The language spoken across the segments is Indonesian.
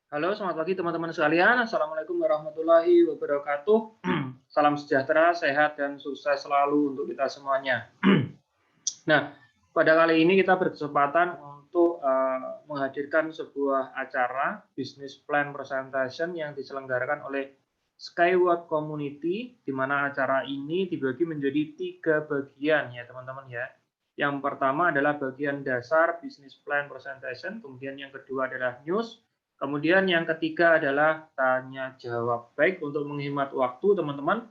Halo, selamat pagi teman-teman sekalian. Assalamualaikum warahmatullahi wabarakatuh. Salam sejahtera, sehat, dan sukses selalu untuk kita semuanya. Nah, pada kali ini kita berkesempatan untuk menghadirkan sebuah acara Business Plan Presentation yang diselenggarakan oleh Skyward Community, di mana acara ini dibagi menjadi 3 bagian ya teman-teman ya. Yang pertama adalah bagian dasar Business Plan Presentation, kemudian yang kedua adalah news, kemudian yang ketiga adalah tanya jawab. Baik, untuk menghemat waktu teman-teman,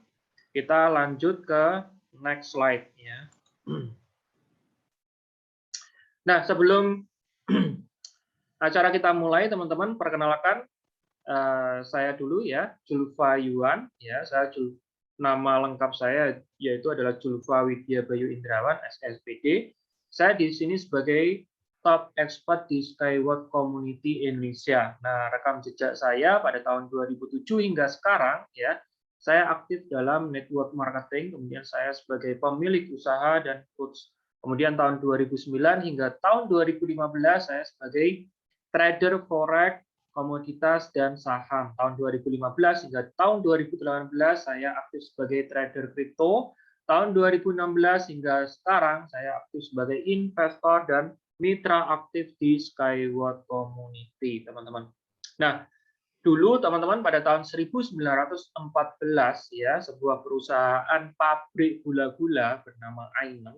kita lanjut ke next slide ya. Nah, sebelum acara kita mulai, teman-teman, perkenalkan saya dulu ya, Julfa Yuan. Ya, nama lengkap saya yaitu adalah Julfa Widya Bayu Indrawan, SSPD. Saya di sini sebagai top expert di Skyward Community Indonesia. Nah, rekam jejak saya pada tahun 2007 hingga sekarang ya, saya aktif dalam network marketing, kemudian saya sebagai pemilik usaha dan coach. Kemudian tahun 2009 hingga tahun 2015 saya sebagai trader forex, komoditas, dan saham. Tahun 2015 hingga tahun 2018 saya aktif sebagai trader kripto. Tahun 2016 hingga sekarang saya aktif sebagai investor dan mitra aktif di Skyward Community, teman-teman. Nah, dulu teman-teman pada tahun 1914 ya, sebuah perusahaan pabrik gula-gula bernama Ainem,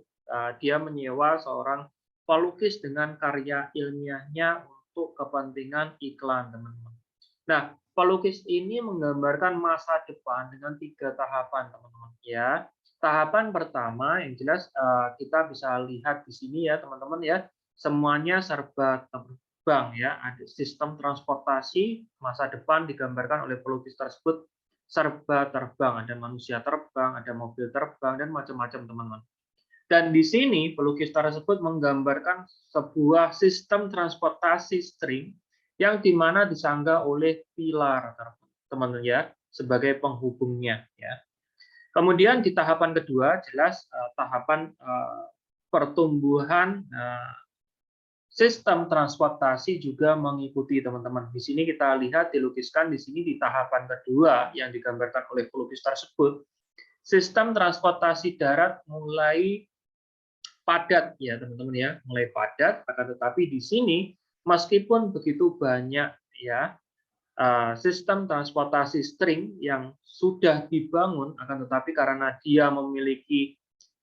dia menyewa seorang pelukis dengan karya ilmiahnya untuk kepentingan iklan, teman-teman. Nah, pelukis ini menggambarkan masa depan dengan 3 tahapan, teman-teman ya. Tahapan pertama yang jelas kita bisa lihat di sini ya, teman-teman ya, semuanya serba terbang ya, ada sistem transportasi masa depan digambarkan oleh pelukis tersebut serba terbang, ada manusia terbang, ada mobil terbang, dan macam-macam, teman-teman. Dan di sini pelukis tersebut menggambarkan sebuah sistem transportasi string yang dimana disangga oleh pilar, teman-teman ya, sebagai penghubungnya ya. Kemudian di tahapan kedua jelas tahapan pertumbuhan sistem transportasi juga mengikuti, teman-teman. Di sini kita lihat dilukiskan di sini di tahapan kedua yang digambarkan oleh pelukis tersebut, sistem transportasi darat mulai padat ya teman-teman ya, mulai padat. Akan tetapi di sini meskipun begitu banyak ya sistem transportasi string yang sudah dibangun, akan tetapi karena dia memiliki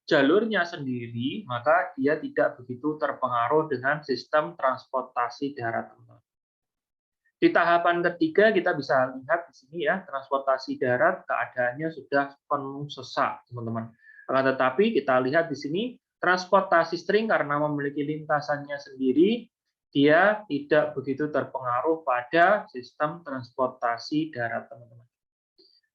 jalurnya sendiri, maka dia tidak begitu terpengaruh dengan sistem transportasi darat. Di tahapan ketiga kita bisa lihat di sini ya, transportasi darat keadaannya sudah penuh sesak, teman-teman. Akan tetapi kita lihat di sini transportasi string karena memiliki lintasannya sendiri, dia tidak begitu terpengaruh pada sistem transportasi darat, teman-teman.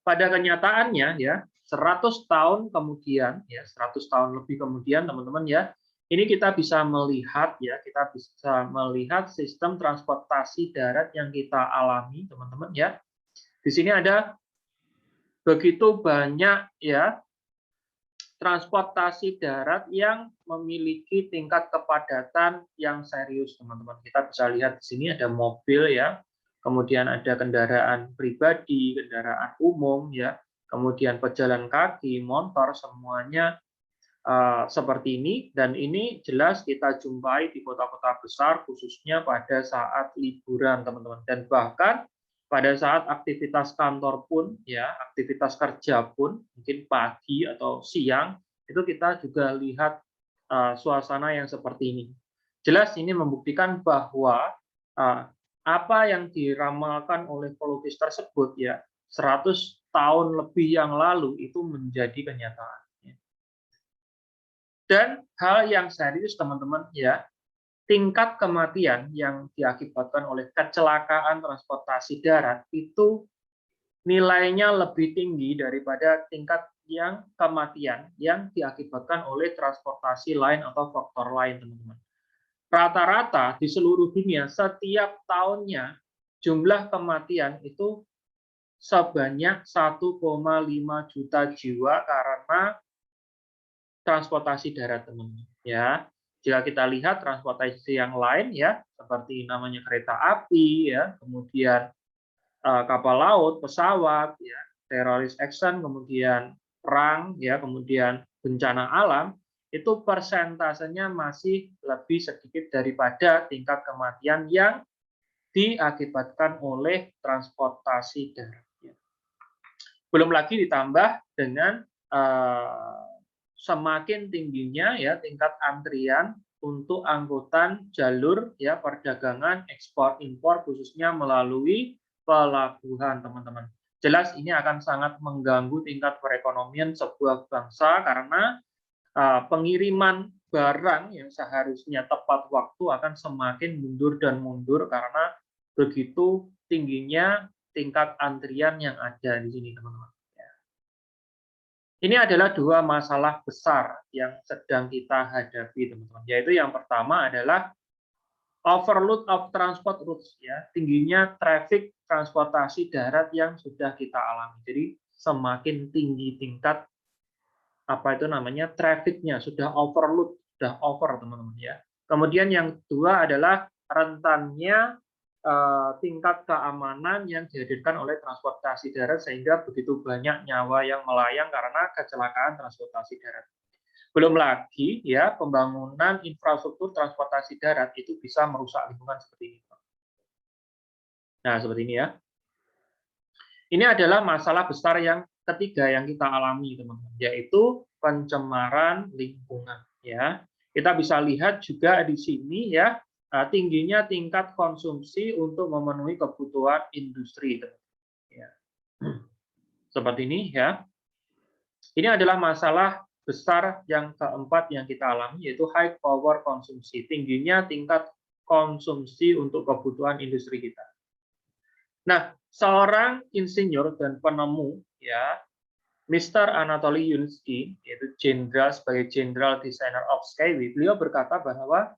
Pada kenyataannya ya, 100 tahun kemudian ya, 100 tahun lebih kemudian, teman-teman ya, ini kita bisa melihat ya, kita bisa melihat sistem transportasi darat yang kita alami, teman-teman ya. Di sini ada begitu banyak ya transportasi darat yang memiliki tingkat kepadatan yang serius, teman-teman. Kita bisa lihat di sini ada mobil ya, kemudian ada kendaraan pribadi, kendaraan umum ya, kemudian pejalan kaki, motor, semuanya seperti ini, dan ini jelas kita jumpai di kota-kota besar khususnya pada saat liburan, teman-teman, dan bahkan pada saat aktivitas kantor pun ya, aktivitas kerja pun mungkin pagi atau siang itu kita juga lihat suasana yang seperti ini. Jelas ini membuktikan bahwa apa yang diramalkan oleh pelukis tersebut ya 100 tahun lebih yang lalu itu menjadi kenyataan. Dan hal yang serius, teman-teman ya, tingkat kematian yang diakibatkan oleh kecelakaan transportasi darat itu nilainya lebih tinggi daripada tingkat yang kematian yang diakibatkan oleh transportasi lain atau faktor lain, teman-teman. Rata-rata di seluruh dunia setiap tahunnya jumlah kematian itu sebanyak 1,5 juta jiwa karena transportasi darat, teman-teman ya. Jika kita lihat transportasi yang lain ya, seperti namanya kereta api ya, kemudian kapal laut, pesawat ya, teroris action, kemudian perang ya, kemudian bencana alam, itu persentasenya masih lebih sedikit daripada tingkat kematian yang diakibatkan oleh transportasi darat. Belum lagi ditambah dengan semakin tingginya ya tingkat antrian untuk angkutan jalur ya perdagangan ekspor impor khususnya melalui pelabuhan, teman-teman. Jelas ini akan sangat mengganggu tingkat perekonomian sebuah bangsa karena pengiriman barang yang seharusnya tepat waktu akan semakin mundur dan mundur karena begitu tingginya tingkat antrian yang ada di sini, teman-teman. Ini adalah dua masalah besar yang sedang kita hadapi, teman-teman. Yaitu yang pertama adalah overload of transport routes, ya, tingginya traffic transportasi darat yang sudah kita alami. Jadi semakin tinggi tingkat apa itu namanya trafficnya, sudah overload, sudah over, teman-teman ya. Kemudian yang kedua adalah rentannya tingkat keamanan yang dihadirkan oleh transportasi darat sehingga begitu banyak nyawa yang melayang karena kecelakaan transportasi darat. Belum lagi ya pembangunan infrastruktur transportasi darat itu bisa merusak lingkungan seperti ini. Nah, seperti ini ya. Ini adalah masalah besar yang ketiga yang kita alami, teman-teman, yaitu pencemaran lingkungan ya. Kita bisa lihat juga di sini ya, tingginya tingkat konsumsi untuk memenuhi kebutuhan industri. Ya. Seperti ini ya. Ini adalah masalah besar yang keempat yang kita alami, yaitu high power konsumsi. Tingginya tingkat konsumsi untuk kebutuhan industri kita. Nah, seorang insinyur dan penemu, ya, Mr. Anatoly Yunitsky, yaitu jenderal sebagai General Designer of Skyway, beliau berkata bahwa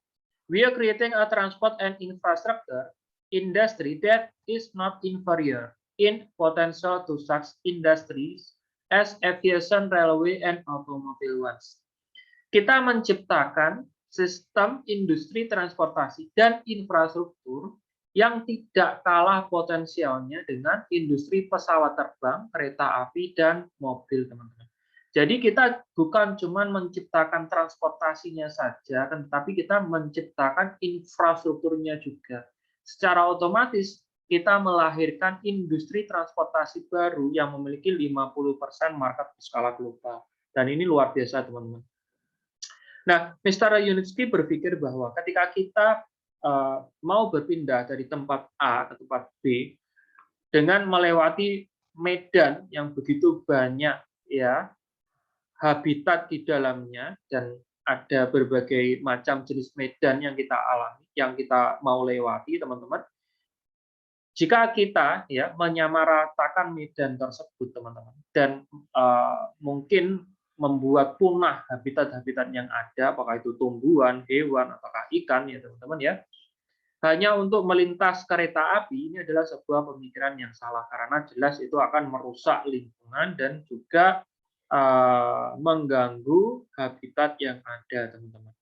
we are creating a transport and infrastructure industry that is not inferior in potential to such industries as aviation, railway, and automobile ones. Kita menciptakan sistem industri transportasi dan infrastruktur yang tidak kalah potensialnya dengan industri pesawat terbang, kereta api, dan mobil, teman-teman. Jadi kita bukan cuma menciptakan transportasinya saja, tetapi kita menciptakan infrastrukturnya juga. Secara otomatis kita melahirkan industri transportasi baru yang memiliki 50% market skala global. Dan ini luar biasa, teman-teman. Nah, Mr. Yunitsky berpikir bahwa ketika kita mau berpindah dari tempat A ke tempat B dengan melewati medan yang begitu banyak ya habitat di dalamnya dan ada berbagai macam jenis medan yang kita alami, yang kita mau lewati, teman-teman. Jika kita ya menyamaratakan medan tersebut, teman-teman, dan mungkin membuat punah habitat-habitat yang ada, apakah itu tumbuhan, hewan, apakah ikan, ya teman-teman ya, hanya untuk melintas kereta api, ini adalah sebuah pemikiran yang salah, karena jelas itu akan merusak lingkungan dan juga mengganggu habitat yang ada, teman-teman.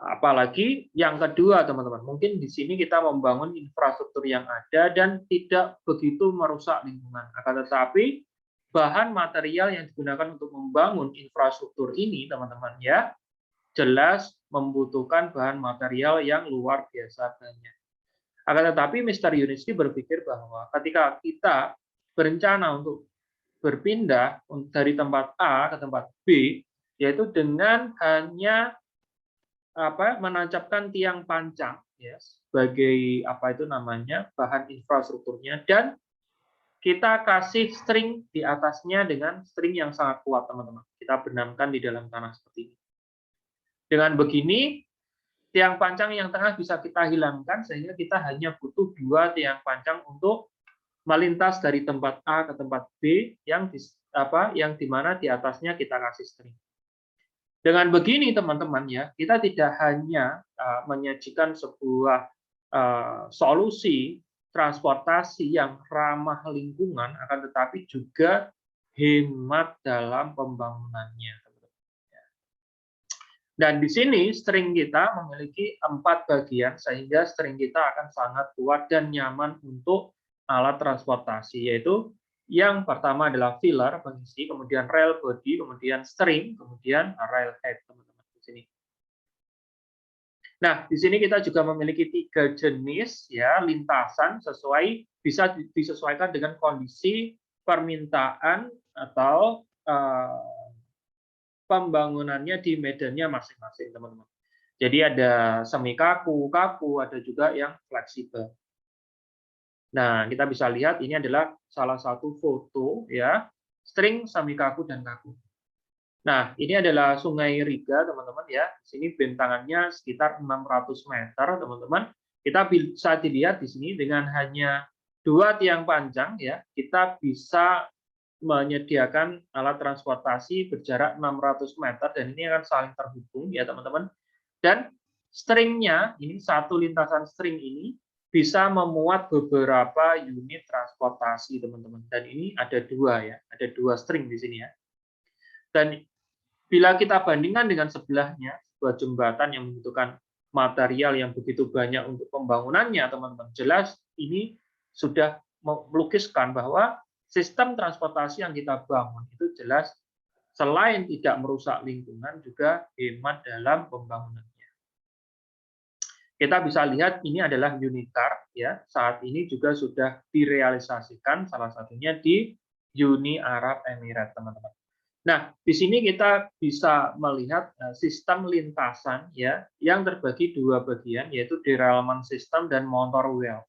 Apalagi yang kedua, teman-teman, mungkin di sini kita membangun infrastruktur yang ada dan tidak begitu merusak lingkungan. Akan tetapi bahan material yang digunakan untuk membangun infrastruktur ini, teman-teman ya, jelas membutuhkan bahan material yang luar biasa banyak. Akan tetapi Mr. Yunitsky berpikir bahwa ketika kita berencana untuk berpindah dari tempat A ke tempat B, yaitu dengan hanya menancapkan tiang pancang ya sebagai apa itu namanya bahan infrastrukturnya, dan kita kasih string di atasnya dengan string yang sangat kuat, teman-teman. Kita benamkan di dalam tanah seperti ini. Dengan begini, tiang pancang yang tengah bisa kita hilangkan sehingga kita hanya butuh 2 tiang pancang untuk melintas dari tempat A ke tempat B yang di mana di atasnya kita kasih string. Dengan begini, teman-teman ya, kita tidak hanya menyajikan sebuah solusi transportasi yang ramah lingkungan, akan tetapi juga hemat dalam pembangunannya. Dan di sini string kita memiliki 4 bagian, sehingga string kita akan sangat kuat dan nyaman untuk alat transportasi, yaitu yang pertama adalah filler, pengisi, kemudian rail body, kemudian string, kemudian rail head, teman-teman di sini. Nah, di sini kita juga memiliki 3 jenis ya lintasan, bisa disesuaikan dengan kondisi permintaan atau pembangunannya di medannya masing-masing, teman-teman. Jadi ada semi kaku, kaku, ada juga yang fleksibel. Nah, kita bisa lihat ini adalah salah satu foto ya, string semi kaku dan kaku. Nah, ini adalah Sungai Riga, teman-teman ya. Di sini bentangannya sekitar 600 meter, teman-teman. Kita bisa dilihat di sini dengan hanya 2 tiang panjang ya, kita bisa menyediakan alat transportasi berjarak 600 meter dan ini akan saling terhubung ya teman-teman. Dan stringnya, ini satu lintasan string ini bisa memuat beberapa unit transportasi teman-teman. Dan ini ada 2 ya, ada 2 string di sini ya. Dan bila kita bandingkan dengan sebelahnya, sebuah jembatan yang membutuhkan material yang begitu banyak untuk pembangunannya, teman-teman, jelas ini sudah melukiskan bahwa sistem transportasi yang kita bangun itu jelas selain tidak merusak lingkungan juga hemat dalam pembangunannya. Kita bisa lihat ini adalah unit car ya, saat ini juga sudah direalisasikan salah satunya di Uni Arab Emirates, teman-teman. Nah, di sini kita bisa melihat sistem lintasan ya yang terbagi 2 bagian yaitu derailment system dan motor wheel.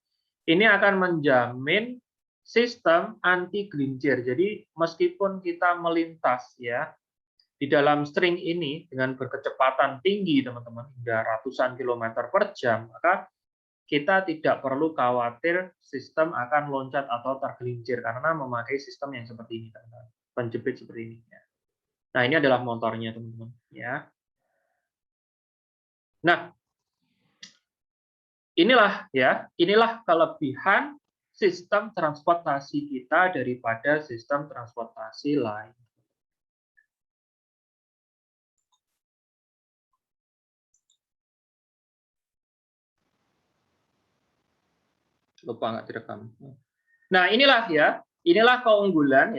Ini akan menjamin sistem anti gelincir. Jadi meskipun kita melintas ya di dalam string ini dengan berkecepatan tinggi teman-teman hingga ratusan kilometer per jam, maka kita tidak perlu khawatir sistem akan loncat atau tergelincir karena memakai sistem yang seperti ini, teman-teman. Penjepit seperti ini. Nah, ini adalah motornya, teman-teman. Ya. Nah, inilah kelebihan sistem transportasi kita daripada sistem transportasi lain. Lupa nggak direkam. Nah, inilah keunggulan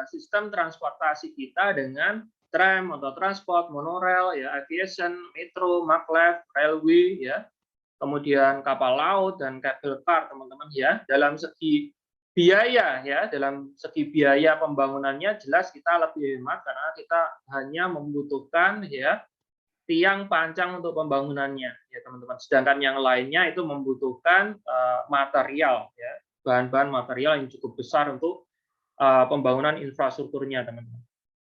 sistem transportasi kita dengan tram, motor transport, monorail, ya, aviation, metro, maglev, railway, ya, kemudian kapal laut dan cable car, teman-teman ya. Dalam segi biaya pembangunannya jelas kita lebih hemat karena kita hanya membutuhkan ya tiang panjang untuk pembangunannya ya teman-teman. Sedangkan yang lainnya itu membutuhkan material ya, bahan-bahan material yang cukup besar untuk pembangunan infrastrukturnya, teman-teman.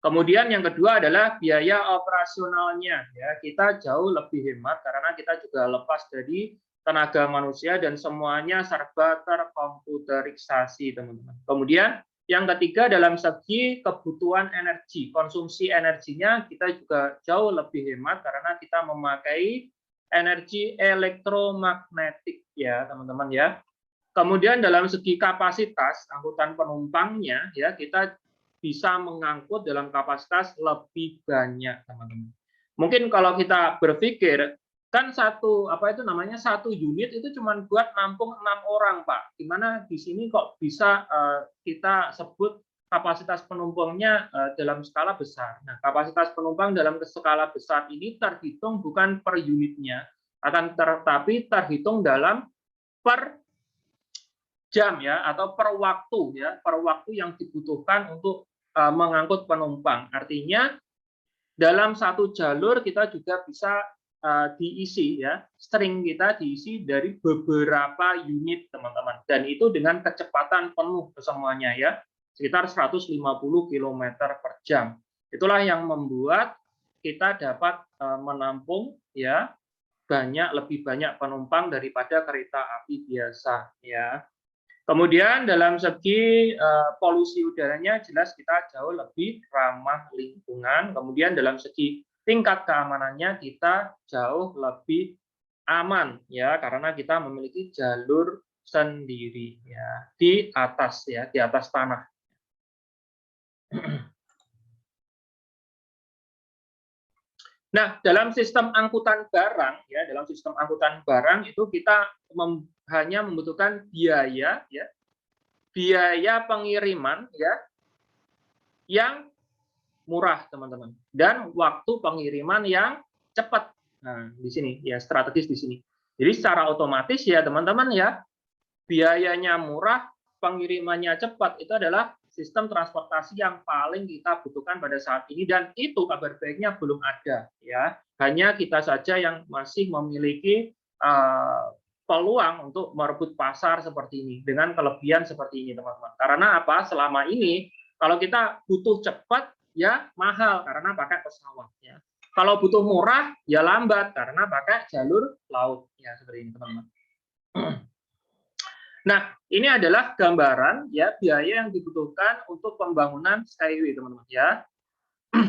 Kemudian yang kedua adalah biaya operasionalnya ya. Kita jauh lebih hemat karena kita juga lepas dari tenaga manusia dan semuanya serba terkomputerisasi, teman-teman. Kemudian yang ketiga dalam segi kebutuhan energi, konsumsi energinya kita juga jauh lebih hemat karena kita memakai energi elektromagnetik ya, teman-teman ya. Kemudian dalam segi kapasitas angkutan penumpangnya ya kita bisa mengangkut dalam kapasitas lebih banyak, teman-teman. Mungkin kalau kita berpikir kan satu unit itu cuma buat nampung 6 orang, Pak. Gimana di sini kok bisa kita sebut kapasitas penumpangnya dalam skala besar. Nah, kapasitas penumpang dalam skala besar ini terhitung bukan per unitnya, tetapi terhitung dalam per jam ya atau per waktu yang dibutuhkan untuk mengangkut penumpang. Artinya dalam satu jalur kita juga bisa diisi ya, string kita diisi dari beberapa unit, teman-teman. Dan itu dengan kecepatan penuh semuanya ya, sekitar 150 km per jam. Itulah yang membuat kita dapat menampung ya lebih banyak penumpang daripada kereta api biasa ya. Kemudian dalam segi polusi udaranya jelas kita jauh lebih ramah lingkungan. Kemudian dalam segi tingkat keamanannya kita jauh lebih aman ya karena kita memiliki jalur sendiri ya di atas tanah. Nah, dalam sistem angkutan barang, ya, dalam sistem angkutan barang itu kita hanya membutuhkan biaya, ya, biaya pengiriman, ya, yang murah, teman-teman, dan waktu pengiriman yang cepat. Nah, di sini, ya, strategis di sini. Jadi secara otomatis, ya, teman-teman, ya, biayanya murah, pengirimannya cepat, itu adalah sistem transportasi yang paling kita butuhkan pada saat ini, dan itu kabar baiknya belum ada, ya. Hanya kita saja yang masih memiliki peluang untuk merebut pasar seperti ini dengan kelebihan seperti ini, teman-teman. Karena apa? Selama ini kalau kita butuh cepat, ya mahal karena pakai pesawat, ya. Kalau butuh murah, ya lambat karena pakai jalur laut, ya, seperti ini, teman-teman. Nah, ini adalah gambaran, ya, biaya yang dibutuhkan untuk pembangunan Skyway, teman-teman, ya.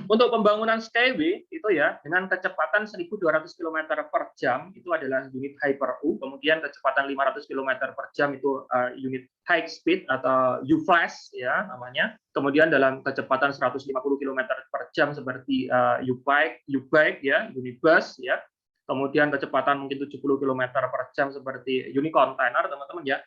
Untuk pembangunan Skyway itu, ya, dengan kecepatan 1.200 km per jam itu adalah unit Hyper-U, kemudian kecepatan 500 km per jam itu unit high speed atau U-Flash, ya, namanya. Kemudian dalam kecepatan 150 km per jam seperti U-Bike, ya, unit bus, ya. Kemudian kecepatan mungkin 70 km per jam seperti unit container, teman-teman, ya.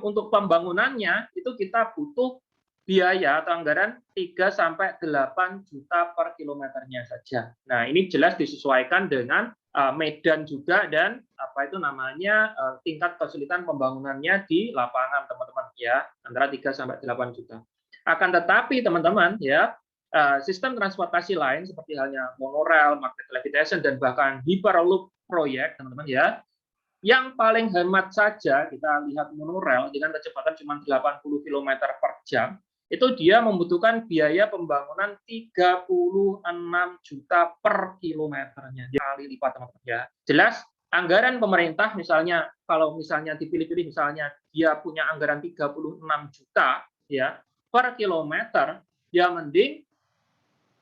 Untuk pembangunannya itu kita butuh biaya atau anggaran 3-8 juta per kilometernya saja. Nah, ini jelas disesuaikan dengan medan juga dan apa itu namanya tingkat kesulitan pembangunannya di lapangan, teman-teman, ya, antara 3-8 juta. Akan tetapi, teman-teman, ya, sistem transportasi lain seperti halnya monorail, magnet levitation, dan bahkan hyperloop proyek, teman-teman, ya, yang paling hemat saja kita lihat monorail dengan kecepatan cuma 80 km per jam, itu dia membutuhkan biaya pembangunan 36 juta per kilometernya, kali lipat, teman-teman, ya. Jelas anggaran pemerintah misalnya kalau misalnya dipilih-pilih misalnya dia punya anggaran 36 juta, ya, per kilometer, ya mending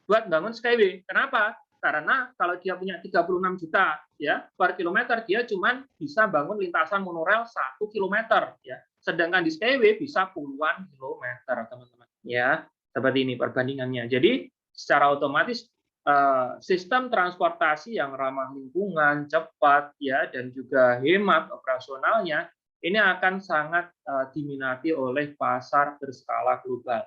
buat bangun Skyway. Kenapa? Karena kalau dia punya 36 juta, ya, per kilometer, dia cuma bisa bangun lintasan monorail 1 kilometer, ya. Sedangkan di Skyway bisa puluhan kilometer, teman-teman, ya. Seperti ini perbandingannya. Jadi secara otomatis sistem transportasi yang ramah lingkungan, cepat, ya, dan juga hemat operasionalnya ini akan sangat diminati oleh pasar berskala global.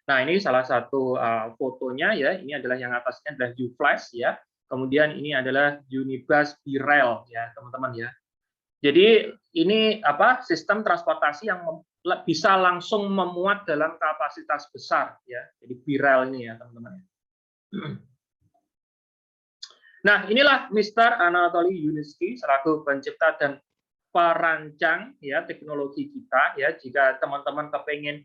Nah, ini salah satu fotonya, ya. Ini adalah yang atasnya adalah U-Flash, ya. Kemudian ini adalah Unibus B-Rail, ya, teman-teman, ya. Jadi ini apa? Sistem transportasi yang bisa langsung memuat dalam kapasitas besar, ya. Jadi B-Rail ini, ya, teman-teman. Nah, inilah Mr. Anatoly Yunitsky selaku pencipta dan perancang, ya, teknologi kita, ya. Jika teman-teman kepengen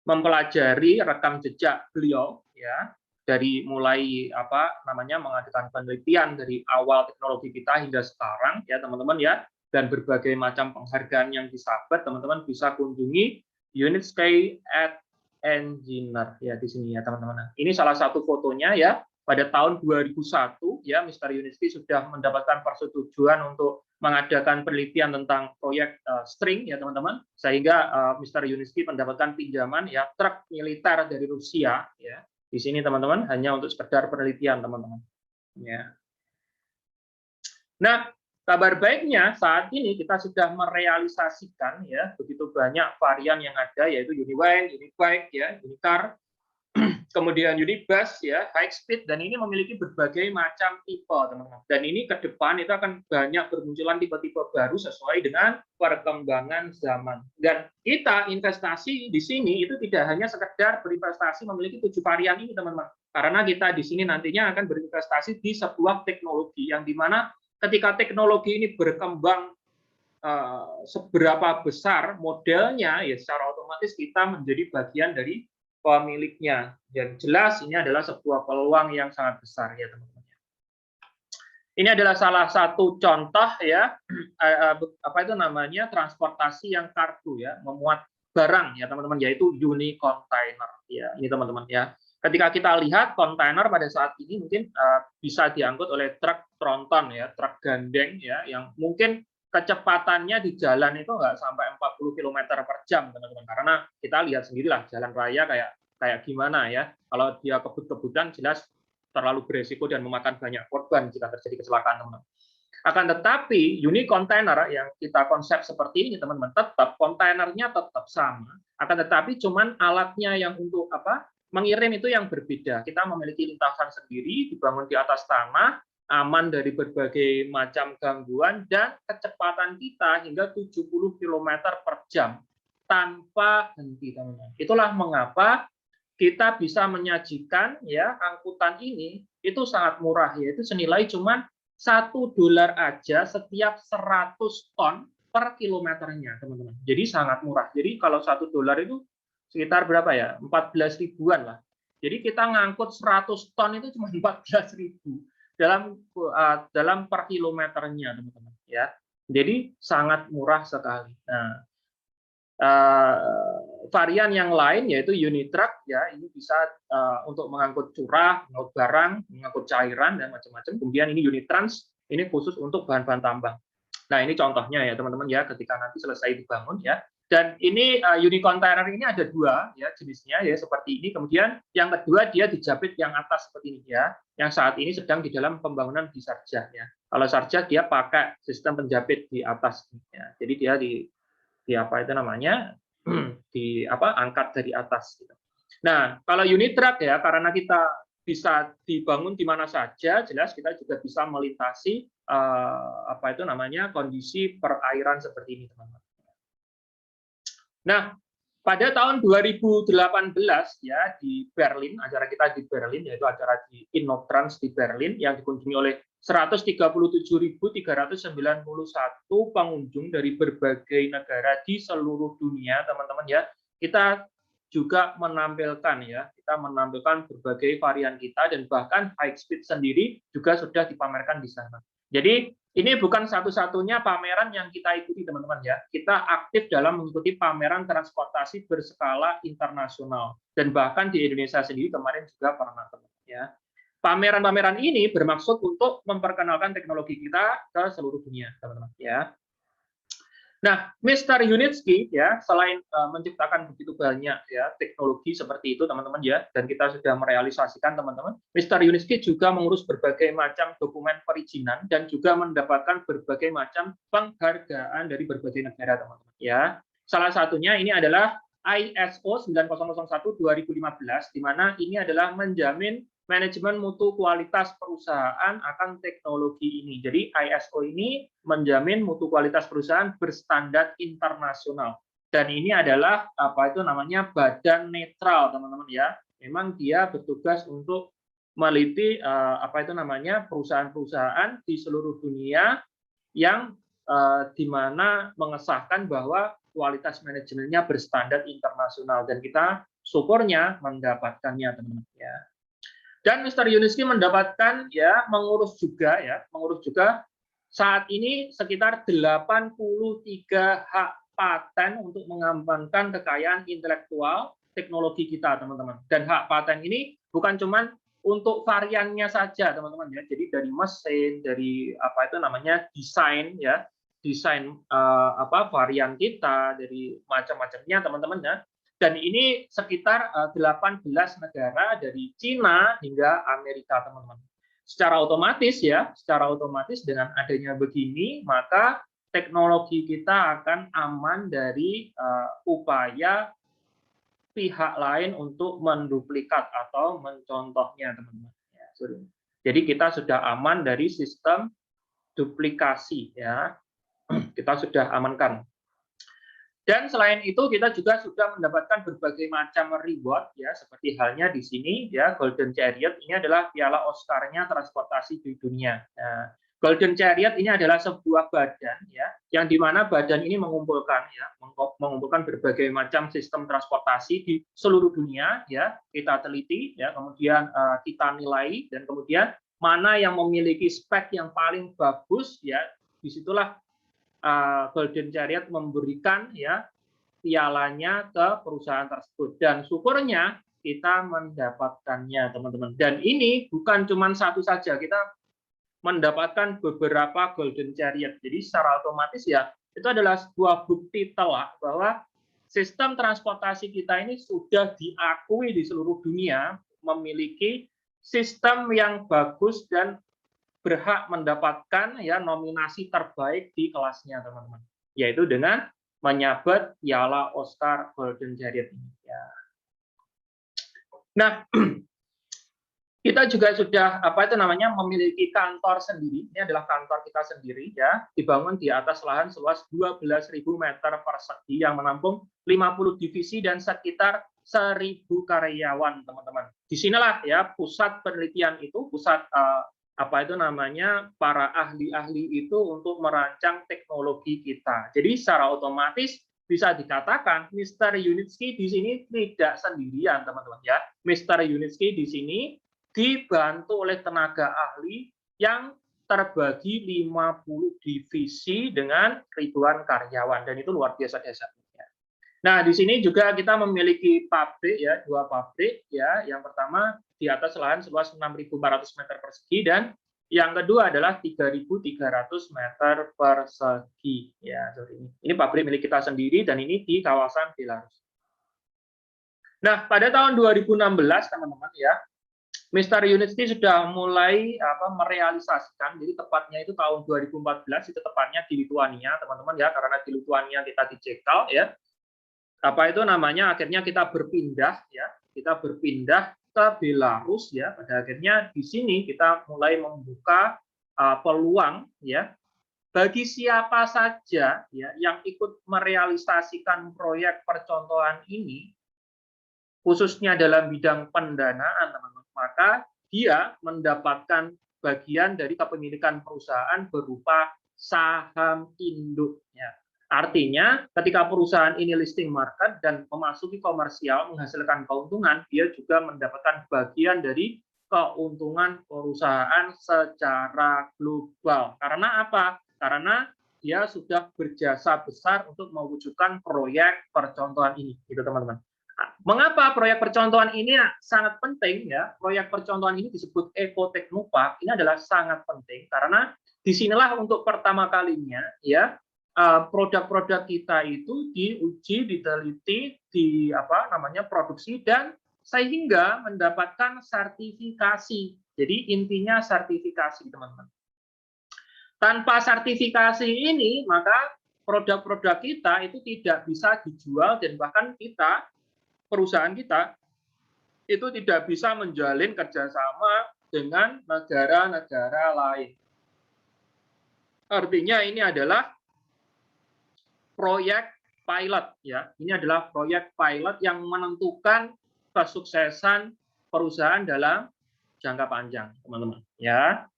mempelajari rekam jejak beliau, ya, dari mulai apa namanya mengadakan penelitian dari awal teknologi kita hingga sekarang, ya, teman-teman, ya, dan berbagai macam penghargaan yang disabet, teman-teman bisa kunjungi Yunitsky at Engineer, ya, di sini, ya, teman-teman. Ini salah satu fotonya, ya. Pada tahun 2001, ya, Mr. Yunitsky sudah mendapatkan persetujuan untuk mengadakan penelitian tentang proyek string, ya, teman-teman, sehingga Mr. Yunitsky mendapatkan pinjaman, ya, truk militer dari Rusia, ya, di sini, teman-teman, hanya untuk sekedar penelitian, teman-teman, ya. Nah, kabar baiknya saat ini kita sudah merealisasikan, ya, begitu banyak varian yang ada, yaitu Uniway, Unibike, ya, Unicar, kemudian Unibus, ya, high speed, dan ini memiliki berbagai macam tipe, teman-teman. Dan ini ke depan itu akan banyak bermunculan tipe-tipe baru sesuai dengan perkembangan zaman. Dan kita investasi di sini itu tidak hanya sekedar berinvestasi memiliki 7 varian ini, teman-teman. Karena kita di sini nantinya akan berinvestasi di sebuah teknologi yang dimana ketika teknologi ini berkembang seberapa besar modelnya, ya, secara otomatis kita menjadi bagian dari pemiliknya. Dan jelas ini adalah sebuah peluang yang sangat besar, ya, teman-teman. Ini adalah salah satu contoh, ya, apa itu namanya transportasi yang kargo, ya, memuat barang, ya, teman-teman, yaitu unicontainer, ya, ini, teman-teman, ya. Ketika kita lihat kontainer pada saat ini mungkin bisa diangkut oleh truk tronton, ya, truk gandeng, ya, yang mungkin kecepatannya di jalan itu nggak sampai 40 km per jam, teman-teman. Karena kita lihat sendirilah jalan raya kayak gimana, ya. Kalau dia kebut-kebutan jelas terlalu beresiko dan memakan banyak korban jika terjadi kecelakaan, teman-teman. Akan tetapi unit kontainer yang kita konsep seperti ini, teman-teman, tetap kontainernya tetap sama, akan tetapi cuman alatnya yang untuk mengirim itu yang berbeda. Kita memiliki lintasan sendiri, dibangun di atas tanah, aman dari berbagai macam gangguan, dan kecepatan kita hingga 70 km per jam tanpa henti, teman-teman. Itulah mengapa kita bisa menyajikan ya angkutan ini itu sangat murah, yaitu senilai cuman $1 aja setiap 100 ton per kilometernya, teman-teman. Jadi sangat murah. Jadi kalau $1 itu sekitar berapa ya? 14 ribuan lah. Jadi kita ngangkut 100 ton itu cuma 14 ribu dalam per kilometernya, teman-teman. Ya, jadi sangat murah sekali. Nah, varian yang lain yaitu unit truck, ya, ini bisa untuk mengangkut curah, mengangkut barang, mengangkut cairan dan macam-macam. Kemudian ini unit trans, ini khusus untuk bahan-bahan tambang. Nah, ini contohnya ya teman-teman ya, ketika nanti selesai dibangun ya. Dan ini unit container ini ada dua ya jenisnya ya seperti ini. Kemudian yang kedua dia dijapit yang atas seperti ini ya, yang saat ini sedang di dalam pembangunan di Sharjah ya. Kalau Sharjah dia pakai sistem penjapit di atas ya. Jadi dia di apa itu namanya angkat dari atas gitu. Nah, kalau unit truck ya, karena kita bisa dibangun di mana saja, jelas kita juga bisa melintasi kondisi perairan seperti ini, teman-teman. Nah, pada tahun 2018 ya di Berlin, acara kita di Berlin yaitu acara di InnoTrans di Berlin yang dikunjungi oleh 137.391 pengunjung dari berbagai negara di seluruh dunia, teman-teman ya. Kita juga menampilkan berbagai varian kita dan bahkan high speed sendiri juga sudah dipamerkan di sana. Jadi ini bukan satu-satunya pameran yang kita ikuti, teman-teman ya. Kita aktif dalam mengikuti pameran transportasi berskala internasional dan bahkan di Indonesia sendiri kemarin juga pernah, teman-teman ya. Pameran-pameran ini bermaksud untuk memperkenalkan teknologi kita ke seluruh dunia, teman-teman ya. Nah, Mr. Yunitski ya, selain menciptakan begitu banyak ya teknologi seperti itu, teman-teman ya, dan kita sudah merealisasikan, teman-teman, Mr. Yunitski juga mengurus berbagai macam dokumen perizinan dan juga mendapatkan berbagai macam penghargaan dari berbagai negara, teman-teman ya. Salah satunya ini adalah ISO 9001 2015, di mana ini adalah menjamin manajemen mutu kualitas perusahaan akan teknologi ini. Jadi ISO ini menjamin mutu kualitas perusahaan berstandar internasional. Dan ini adalah badan netral, teman-teman ya. Memang dia bertugas untuk meliti perusahaan-perusahaan di seluruh dunia yang di mana mengesahkan bahwa kualitas manajemennya berstandar internasional dan kita syukurnya mendapatkannya, teman-teman ya. Dan Mr. Yunitski mendapatkan mengurus juga saat ini sekitar 83 hak paten untuk mengembangkan kekayaan intelektual teknologi kita, teman-teman. Dan hak paten ini bukan cuma untuk variannya saja, teman-teman ya. Jadi dari mesin, dari desain ya, varian kita, dari macam-macamnya, teman-teman ya. Dan ini sekitar 18 negara dari Cina hingga Amerika, teman-teman. Secara otomatis dengan adanya begini, maka teknologi kita akan aman dari upaya pihak lain untuk menduplikat atau mencontohnya, teman-teman. Jadi kita sudah aman dari sistem duplikasi, ya. Kita sudah amankan. Dan selain itu kita juga sudah mendapatkan berbagai macam reward ya, seperti halnya di sini ya, Golden Chariot ini adalah piala Oscar-nya transportasi di dunia. Nah, Golden Chariot ini adalah sebuah badan ya, yang dimana badan ini mengumpulkan berbagai macam sistem transportasi di seluruh dunia ya, kita teliti ya, kemudian kita nilai dan kemudian mana yang memiliki spek yang paling bagus ya, disitulah Golden Chariot memberikan ya pialanya ke perusahaan tersebut dan syukurnya kita mendapatkannya, teman-teman. Dan ini bukan cuma satu saja, kita mendapatkan beberapa Golden Chariot. Jadi secara otomatis ya itu adalah sebuah bukti telak bahwa sistem transportasi kita ini sudah diakui di seluruh dunia memiliki sistem yang bagus dan berhak mendapatkan ya nominasi terbaik di kelasnya, teman-teman. Yaitu dengan menyabet piala Oscar Golden Chariot ini. Ya. Nah, kita juga sudah memiliki kantor sendiri. Ini adalah kantor kita sendiri ya, dibangun di atas lahan seluas 12.000 meter persegi yang menampung 50 divisi dan sekitar 1.000 karyawan, teman-teman. Di sinilah ya pusat penelitian itu, pusat para ahli-ahli itu untuk merancang teknologi kita. Jadi secara otomatis bisa dikatakan Mr. Yunitsky di sini tidak sendirian, teman-teman ya. Mr. Yunitsky di sini dibantu oleh tenaga ahli yang terbagi 50 divisi dengan ribuan karyawan, dan itu luar biasa dahsyatnya. Nah, di sini juga kita memiliki pabrik ya, 2 pabrik ya. Yang pertama di atas lahan seluas 6.400 meter persegi dan yang kedua adalah 3.300 meter persegi ya, seperti ini. Ini pabrik milik kita sendiri dan ini di kawasan Belarus. Nah, pada tahun 2016 teman-teman ya, Mr. Yunitsky sudah mulai merealisasikan, jadi tepatnya itu tahun 2014, itu tepatnya di Lituania, teman-teman ya, karena di Lituania kita dicekal ya. Akhirnya kita berpindah ya, ke Belarus ya. Pada akhirnya di sini kita mulai membuka peluang ya bagi siapa saja ya yang ikut merealisasikan proyek percontohan ini, khususnya dalam bidang pendanaan, teman-teman, maka dia mendapatkan bagian dari kepemilikan perusahaan berupa saham induknya. Artinya, ketika perusahaan ini listing market dan memasuki komersial, menghasilkan keuntungan, dia juga mendapatkan bagian dari keuntungan perusahaan secara global. Karena apa? Karena dia sudah berjasa besar untuk mewujudkan proyek percontohan ini, gitu teman-teman. Mengapa proyek percontohan ini sangat penting ya? Proyek percontohan ini disebut Eco Technopark. Ini adalah sangat penting karena disinilah untuk pertama kalinya ya produk-produk kita itu diuji, diteliti, produksi dan sehingga mendapatkan sertifikasi. Jadi intinya sertifikasi, teman-teman. Tanpa sertifikasi ini, maka produk-produk kita itu tidak bisa dijual dan bahkan perusahaan kita itu tidak bisa menjalin kerjasama dengan negara-negara lain. Artinya ini adalah proyek pilot ya. Ini adalah proyek pilot yang menentukan kesuksesan perusahaan dalam jangka panjang, teman-teman ya.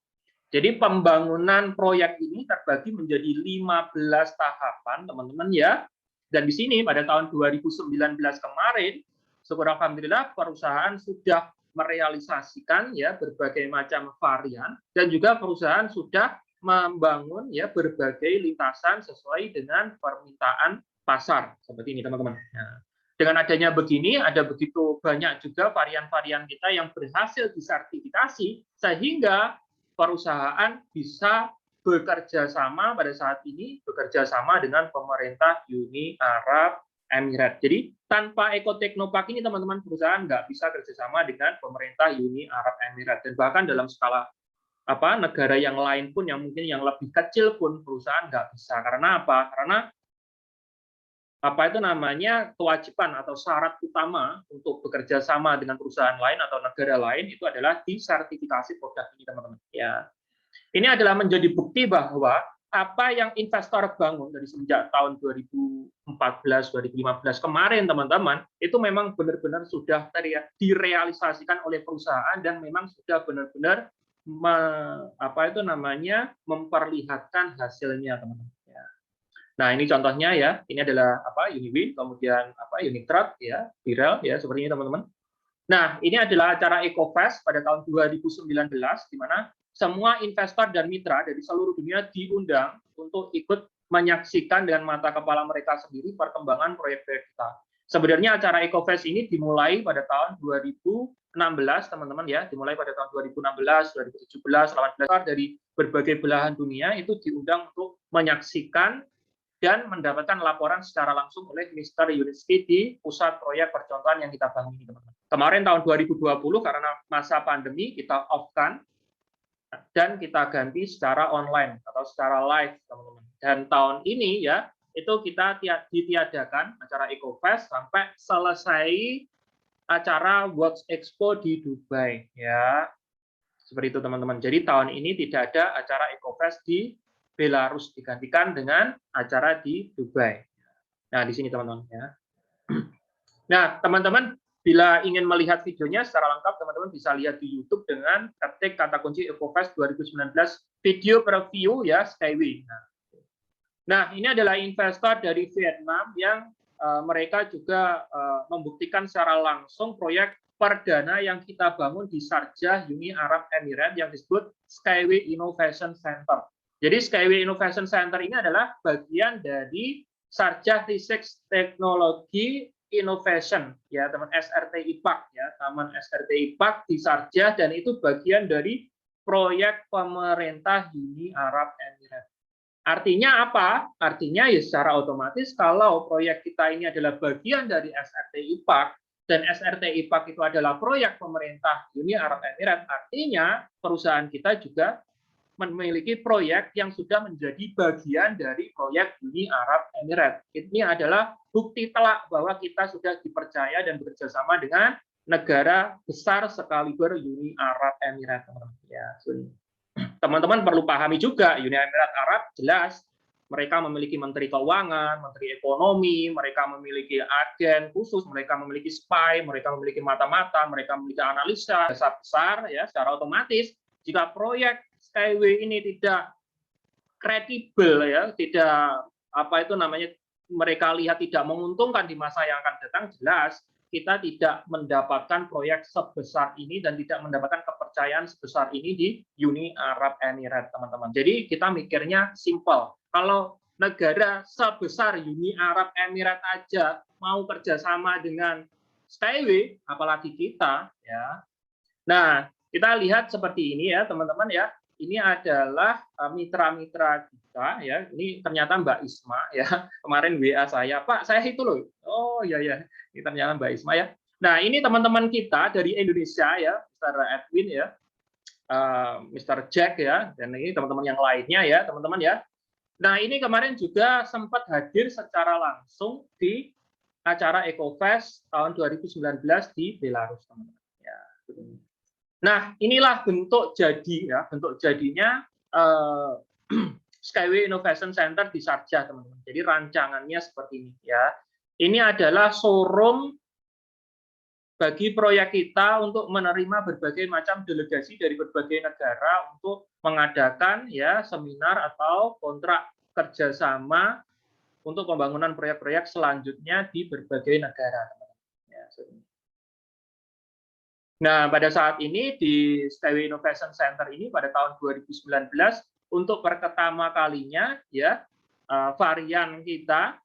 Jadi pembangunan proyek ini terbagi menjadi 15 tahapan, teman-teman ya. Dan di sini pada tahun 2019 kemarin, syukur alhamdulillah perusahaan sudah merealisasikan ya berbagai macam varian dan juga perusahaan sudah membangun ya berbagai lintasan sesuai dengan permintaan pasar seperti ini, teman-teman. Nah, dengan adanya begini, ada begitu banyak juga varian-varian kita yang berhasil disertifikasi sehingga perusahaan bisa bekerja sama pada saat ini dengan pemerintah Uni Arab Emirat. Jadi tanpa Eco Technopark ini, teman-teman, perusahaan nggak bisa kerjasama dengan pemerintah Uni Arab Emirat dan bahkan dalam skala negara yang lain pun yang mungkin yang lebih kecil pun perusahaan nggak bisa. Karena apa? Karena kewajiban atau syarat utama untuk bekerja sama dengan perusahaan lain atau negara lain itu adalah disertifikasi produk ini, teman-teman. Ya, ini adalah menjadi bukti bahwa apa yang investor bangun dari semenjak tahun 2014-2015 kemarin, teman-teman, itu memang benar-benar sudah direalisasikan oleh perusahaan dan memang sudah benar-benar memperlihatkan hasilnya, teman-teman. Ya. Nah, ini contohnya ya. Ini adalah Uniwin, kemudian Unitrust ya, Birel ya, seperti ini, teman-teman. Nah, ini adalah acara EcoFest pada tahun 2019 di mana semua investor dan mitra dari seluruh dunia diundang untuk ikut menyaksikan dengan mata kepala mereka sendiri perkembangan proyek-proyek kita. Sebenarnya acara EcoFest ini dimulai pada tahun 2016, teman-teman ya, dimulai pada tahun 2016, 2017, 2018 dari berbagai belahan dunia itu diundang untuk menyaksikan dan mendapatkan laporan secara langsung oleh Mr. Yunitsky di pusat proyek percontohan yang kita bangun ini, teman-teman. Kemarin tahun 2020 karena masa pandemi kita off-kan dan kita ganti secara online atau secara live, teman-teman. Dan tahun ini ya, itu kita ditiadakan acara EcoFest sampai selesai acara World Expo di Dubai ya. Seperti itu teman-teman. Jadi tahun ini tidak ada acara EcoFest di Belarus, digantikan dengan acara di Dubai. Nah, di sini teman-teman ya. Nah, teman-teman bila ingin melihat videonya secara lengkap, teman-teman bisa lihat di YouTube dengan ketik kata kunci EcoFest 2019 video preview ya Skyway. Nah, ini adalah investor dari Vietnam yang mereka juga membuktikan secara langsung proyek perdana yang kita bangun di Sharjah, Uni Arab Emirates yang disebut Skyway Innovation Center. Jadi Skyway Innovation Center ini adalah bagian dari Sharjah Research Technology Innovation ya teman SRTI PAK ya, Taman SRTI PAK di Sharjah, dan itu bagian dari proyek pemerintah Uni Arab Emirates. Artinya apa? Artinya ya secara otomatis kalau proyek kita ini adalah bagian dari SRTI PAK dan SRTI PAK itu adalah proyek pemerintah Uni Arab Emirates, artinya perusahaan kita juga memiliki proyek yang sudah menjadi bagian dari proyek Uni Arab Emirates. Ini adalah bukti telak bahwa kita sudah dipercaya dan bekerjasama dengan negara besar sekaliber Uni Arab Emirates. Ya, teman-teman perlu pahami juga Uni Emirat Arab jelas mereka memiliki menteri keuangan, menteri ekonomi, mereka memiliki agen khusus, mereka memiliki spy, mereka memiliki mata-mata, mereka memiliki analisa besar ya. Secara otomatis jika proyek Skyway ini tidak kredibel ya, tidak apa itu namanya mereka lihat tidak menguntungkan di masa yang akan datang, jelas kita tidak mendapatkan proyek sebesar ini dan tidak mendapatkan kepercayaan sebesar ini di Uni Arab Emirates, teman-teman. Jadi kita mikirnya simple. Kalau negara sebesar Uni Arab Emirates aja mau kerjasama dengan Skyway, apalagi kita ya. Nah, kita lihat seperti ini ya, teman-teman ya. Ini adalah mitra-mitra kita ya. Ini ternyata Mbak Isma ya. Kemarin WA saya, Pak, saya itu loh. Oh iya ya. Ini ternyata Mbak Isma ya. Nah, ini teman-teman kita dari Indonesia ya, Mr. Edwin ya, Mr. Jack ya, dan ini teman-teman yang lainnya ya, teman-teman ya. Nah, ini kemarin juga sempat hadir secara langsung di acara EcoFest tahun 2019 di Belarus, teman-teman. Ya. Nah, inilah bentuk jadi ya, bentuk jadinya Skyway Innovation Center di Sharjah, teman-teman. Jadi rancangannya seperti ini ya. Ini adalah showroom bagi proyek kita untuk menerima berbagai macam delegasi dari berbagai negara untuk mengadakan ya seminar atau kontrak kerjasama untuk pembangunan proyek-proyek selanjutnya di berbagai negara. Ya, nah, pada saat ini di Skyway Innovation Center ini pada tahun 2019 untuk pertama kalinya ya varian kita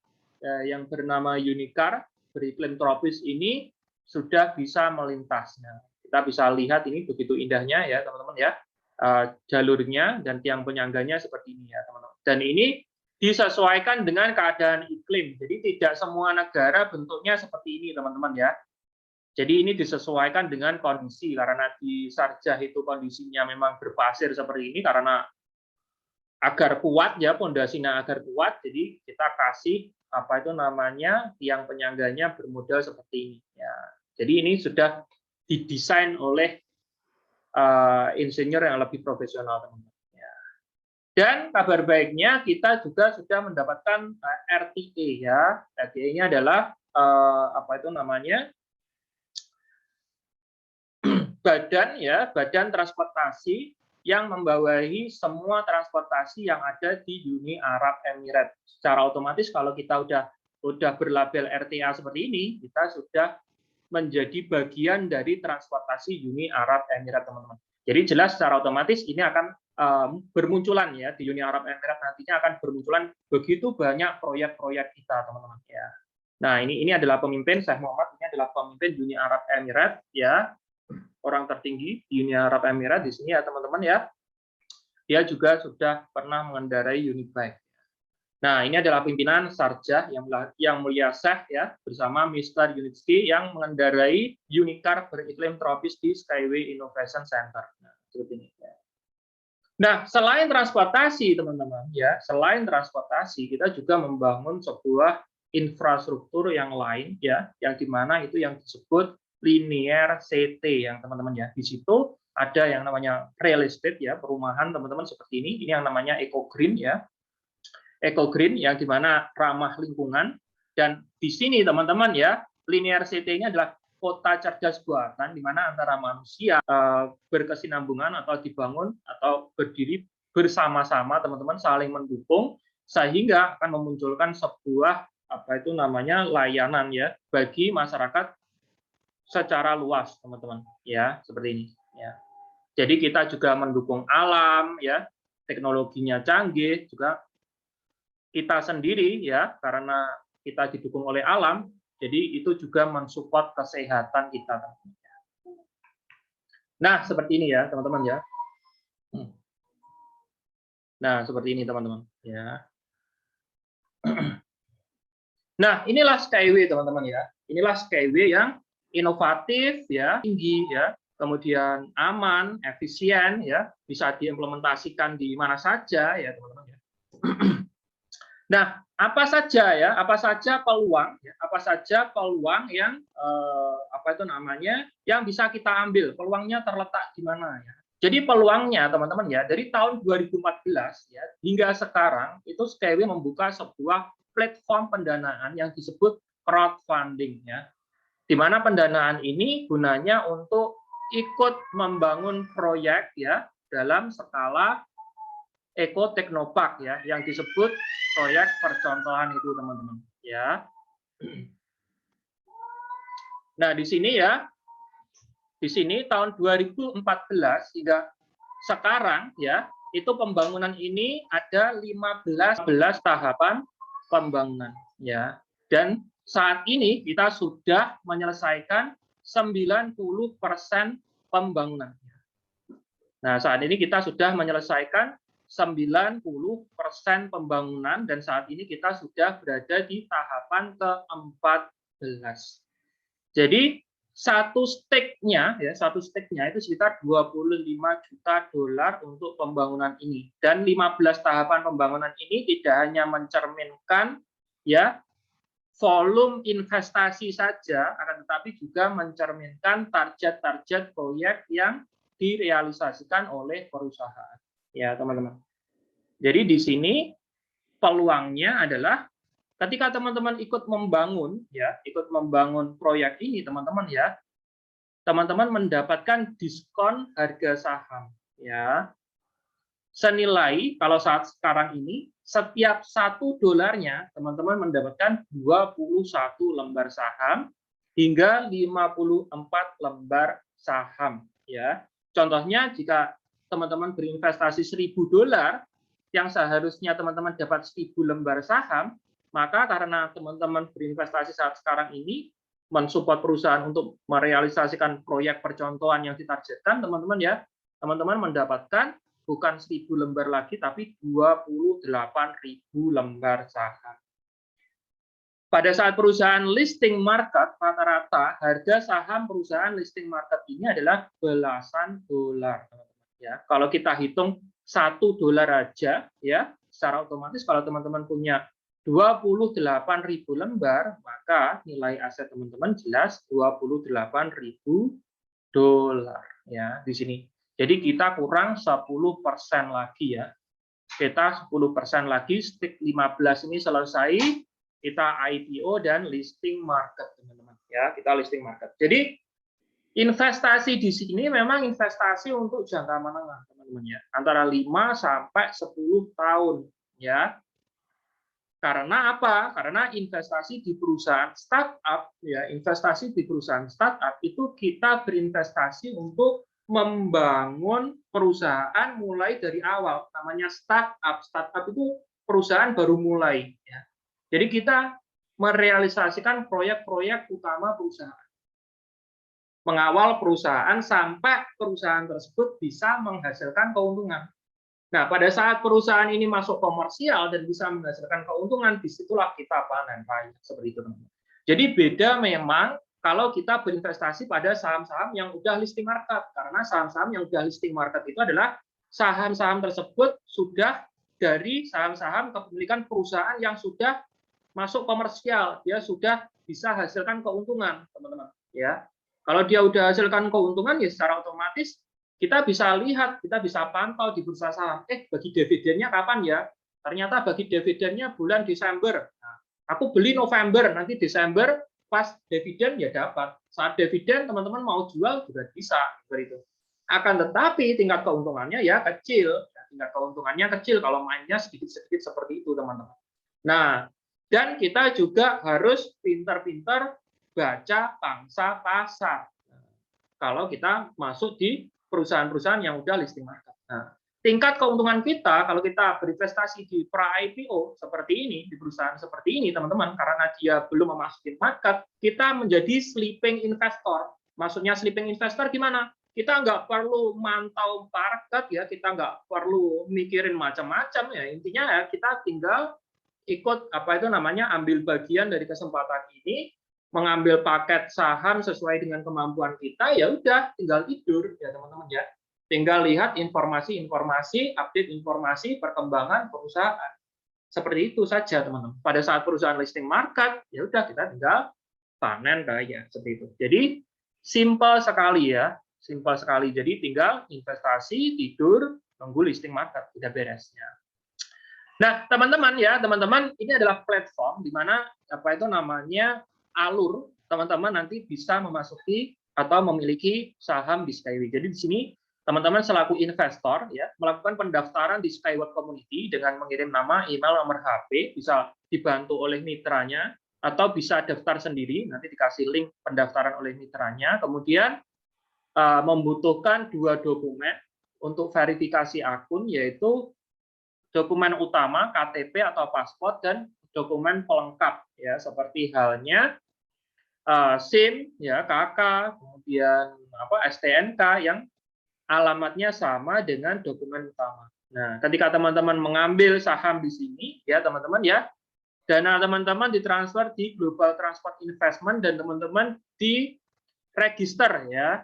yang bernama Unicar beriklim tropis ini sudah bisa melintas. Nah, kita bisa lihat ini begitu indahnya ya teman-teman ya, jalurnya dan tiang penyangganya seperti ini ya teman-teman. Dan ini disesuaikan dengan keadaan iklim. Jadi tidak semua negara bentuknya seperti ini teman-teman ya. Jadi ini disesuaikan dengan kondisi, karena di Sharjah itu kondisinya memang berpasir seperti ini karena agar kuat ya, pondasinya agar kuat, jadi kita kasih apa itu namanya tiang penyangganya bermodel seperti ini ya. Jadi ini sudah didesain oleh insinyur yang lebih profesional, teman-teman ya. Dan kabar baiknya kita juga sudah mendapatkan RTA ya. RTA-nya adalah apa itu namanya? Badan transportasi yang membawahi semua transportasi yang ada di Uni Arab Emirates. Secara otomatis kalau kita udah berlabel RTA seperti ini, kita sudah menjadi bagian dari transportasi Uni Arab Emirates, teman-teman. Jadi jelas secara otomatis ini akan bermunculan ya di Uni Arab Emirates, nantinya akan bermunculan begitu banyak proyek-proyek kita, teman-teman ya. Nah, ini adalah pemimpin Syekh Muhammad, ini adalah pemimpin Uni Arab Emirates ya. Orang tertinggi di Uni Arab Emirates di sini ya teman-teman ya. Dia juga sudah pernah mengendarai Unibike. Nah, ini adalah pimpinan Sarjah yang mulia Syekh ya, bersama Mr. Yunitski yang mengendarai Unicar beriklim tropis di Skyway Innovation Center. Nah, seperti ini. Nah, selain transportasi, teman-teman, ya, selain transportasi, kita juga membangun sebuah infrastruktur yang lain, ya, yang dimana itu yang disebut linear CT, yang teman-teman ya. Di situ ada yang namanya real estate, ya, perumahan, teman-teman seperti ini. Ini yang namanya eco green, ya, eco green, yang dimana ramah lingkungan. Dan di sini, teman-teman ya, linear CT-nya adalah kota cerdas buatan, di mana antara manusia berkesinambungan atau dibangun atau berdiri bersama-sama, teman-teman saling mendukung, sehingga akan memunculkan sebuah apa itu namanya layanan ya bagi masyarakat secara luas, teman-teman ya, seperti ini ya. Jadi kita juga mendukung alam ya, teknologinya canggih, juga kita sendiri ya, karena kita didukung oleh alam. Jadi itu juga mensupport kesehatan kita. Nah, seperti ini ya, teman-teman ya. Nah, seperti ini teman-teman ya. Nah, inilah Skyway teman-teman ya. Inilah Skyway yang inovatif ya, tinggi ya, kemudian aman, efisien ya, bisa diimplementasikan di mana saja ya, teman-teman ya. Nah, apa saja ya? Apa saja peluang? Ya, apa saja peluang yang apa itu namanya? Yang bisa kita ambil? Peluangnya terletak di mana ya? Jadi peluangnya, teman-teman ya, dari tahun 2014 ya hingga sekarang itu Skyway membuka sebuah platform pendanaan yang disebut crowdfunding ya. Di mana pendanaan ini gunanya untuk ikut membangun proyek ya dalam skala Eco Teknopark ya, yang disebut proyek percontohan itu teman-teman ya. Nah di sini ya, di sini tahun 2014 hingga sekarang ya, itu pembangunan ini ada 15 tahapan pembangunan ya. Dan saat ini kita sudah menyelesaikan 90% pembangunan. Nah saat ini kita sudah menyelesaikan 90% pembangunan dan saat ini kita sudah berada di tahapan ke-14. Jadi satu stake-nya ya, satu stake-nya itu sekitar 25 juta dolar untuk pembangunan ini. Dan 15 tahapan pembangunan ini tidak hanya mencerminkan ya volume investasi saja, akan tetapi juga mencerminkan target-target proyek yang direalisasikan oleh perusahaan. Ya, teman-teman. Jadi di sini peluangnya adalah ketika teman-teman ikut membangun ya, ikut membangun proyek ini teman-teman ya, teman-teman mendapatkan diskon harga saham ya. Senilai kalau saat sekarang ini setiap $1 teman-teman mendapatkan 21 lembar saham hingga 54 lembar saham ya. Contohnya jika teman-teman berinvestasi $1.000 yang seharusnya teman-teman dapat 1.000 lembar saham, maka karena teman-teman berinvestasi saat sekarang ini mensupport perusahaan untuk merealisasikan proyek percontohan yang ditargetkan, teman-teman ya, teman-teman mendapatkan bukan 1.000 lembar lagi, tapi 28.000 lembar saham. Pada saat perusahaan listing market, rata-rata harga saham perusahaan listing market ini adalah belasan dolar. Ya, kalau kita hitung $1 aja, ya, secara otomatis kalau teman-teman punya 28.000 lembar, maka nilai aset teman-teman jelas 28.000 dolar. Ya, di sini. Jadi kita kurang 10% lagi ya. Kita 10% lagi, stake 15 ini selesai, kita IPO dan listing market, teman-teman. Ya, kita listing market. Jadi investasi di sini memang investasi untuk jangka menengah, teman-teman ya. Antara 5 sampai 10 tahun, ya. Karena apa? Karena investasi di perusahaan startup, ya, investasi di perusahaan startup itu kita berinvestasi untuk membangun perusahaan mulai dari awal. Namanya startup. Startup itu perusahaan baru mulai, ya. Jadi kita merealisasikan proyek-proyek utama perusahaan. Mengawal perusahaan sampai perusahaan tersebut bisa menghasilkan keuntungan. Nah, pada saat perusahaan ini masuk komersial dan bisa menghasilkan keuntungan, disitulah kita panen raya, seperti itu, teman-teman. Jadi beda memang kalau kita berinvestasi pada saham-saham yang udah listing market, karena saham-saham yang udah listing market itu adalah saham-saham tersebut sudah dari saham-saham kepemilikan perusahaan yang sudah masuk komersial, dia sudah bisa hasilkan keuntungan, teman-teman. Ya, kalau dia udah hasilkan keuntungan, ya secara otomatis kita bisa lihat, kita bisa pantau di bursa saham. Bagi dividennya kapan ya? Ternyata bagi dividennya bulan Desember. Nah, aku beli November, nanti Desember pas dividen ya dapat. Saat dividen teman-teman mau jual juga bisa, seperti itu. Akan tetapi tingkat keuntungannya ya kecil. Tingkat keuntungannya kecil kalau mainnya sedikit-sedikit seperti itu, teman-teman. Nah, dan kita juga harus pintar-pintar baca pangsa pasar. Kalau kita masuk di perusahaan-perusahaan yang udah listing market. Nah, tingkat keuntungan kita kalau kita berinvestasi di pra-IPO seperti ini, di perusahaan seperti ini, teman-teman, karena dia belum memasuki market, kita menjadi sleeping investor. Maksudnya sleeping investor gimana? Kita nggak perlu mantau market ya, kita nggak perlu mikirin macam-macam ya. Intinya ya kita tinggal ikut ambil bagian dari kesempatan ini, mengambil paket saham sesuai dengan kemampuan kita, ya udah tinggal tidur ya teman-teman ya. Tinggal lihat informasi-informasi, update informasi perkembangan perusahaan. Seperti itu saja teman-teman. Pada saat perusahaan listing market, ya udah kita tinggal panen raya seperti itu. Jadi simpel sekali ya, simpel sekali. Jadi tinggal investasi, tidur, tunggu listing market, udah beresnya. Nah, teman-teman ya, teman-teman, ini adalah platform di mana namanya alur, teman-teman nanti bisa memasuki atau memiliki saham di Skyway. Jadi di sini teman-teman selaku investor ya melakukan pendaftaran di Skyway Community dengan mengirim nama, email, nomor HP, bisa dibantu oleh mitranya atau bisa daftar sendiri, nanti dikasih link pendaftaran oleh mitranya. Kemudian membutuhkan 2 dokumen untuk verifikasi akun, yaitu dokumen utama KTP atau paspor dan dokumen pelengkap ya seperti halnya SIM ya KK, kemudian STNK yang alamatnya sama dengan dokumen utama. Nah, ketika teman-teman mengambil saham di sini ya teman-teman ya, dana teman-teman ditransfer di Global Transport Investment dan teman-teman di register ya.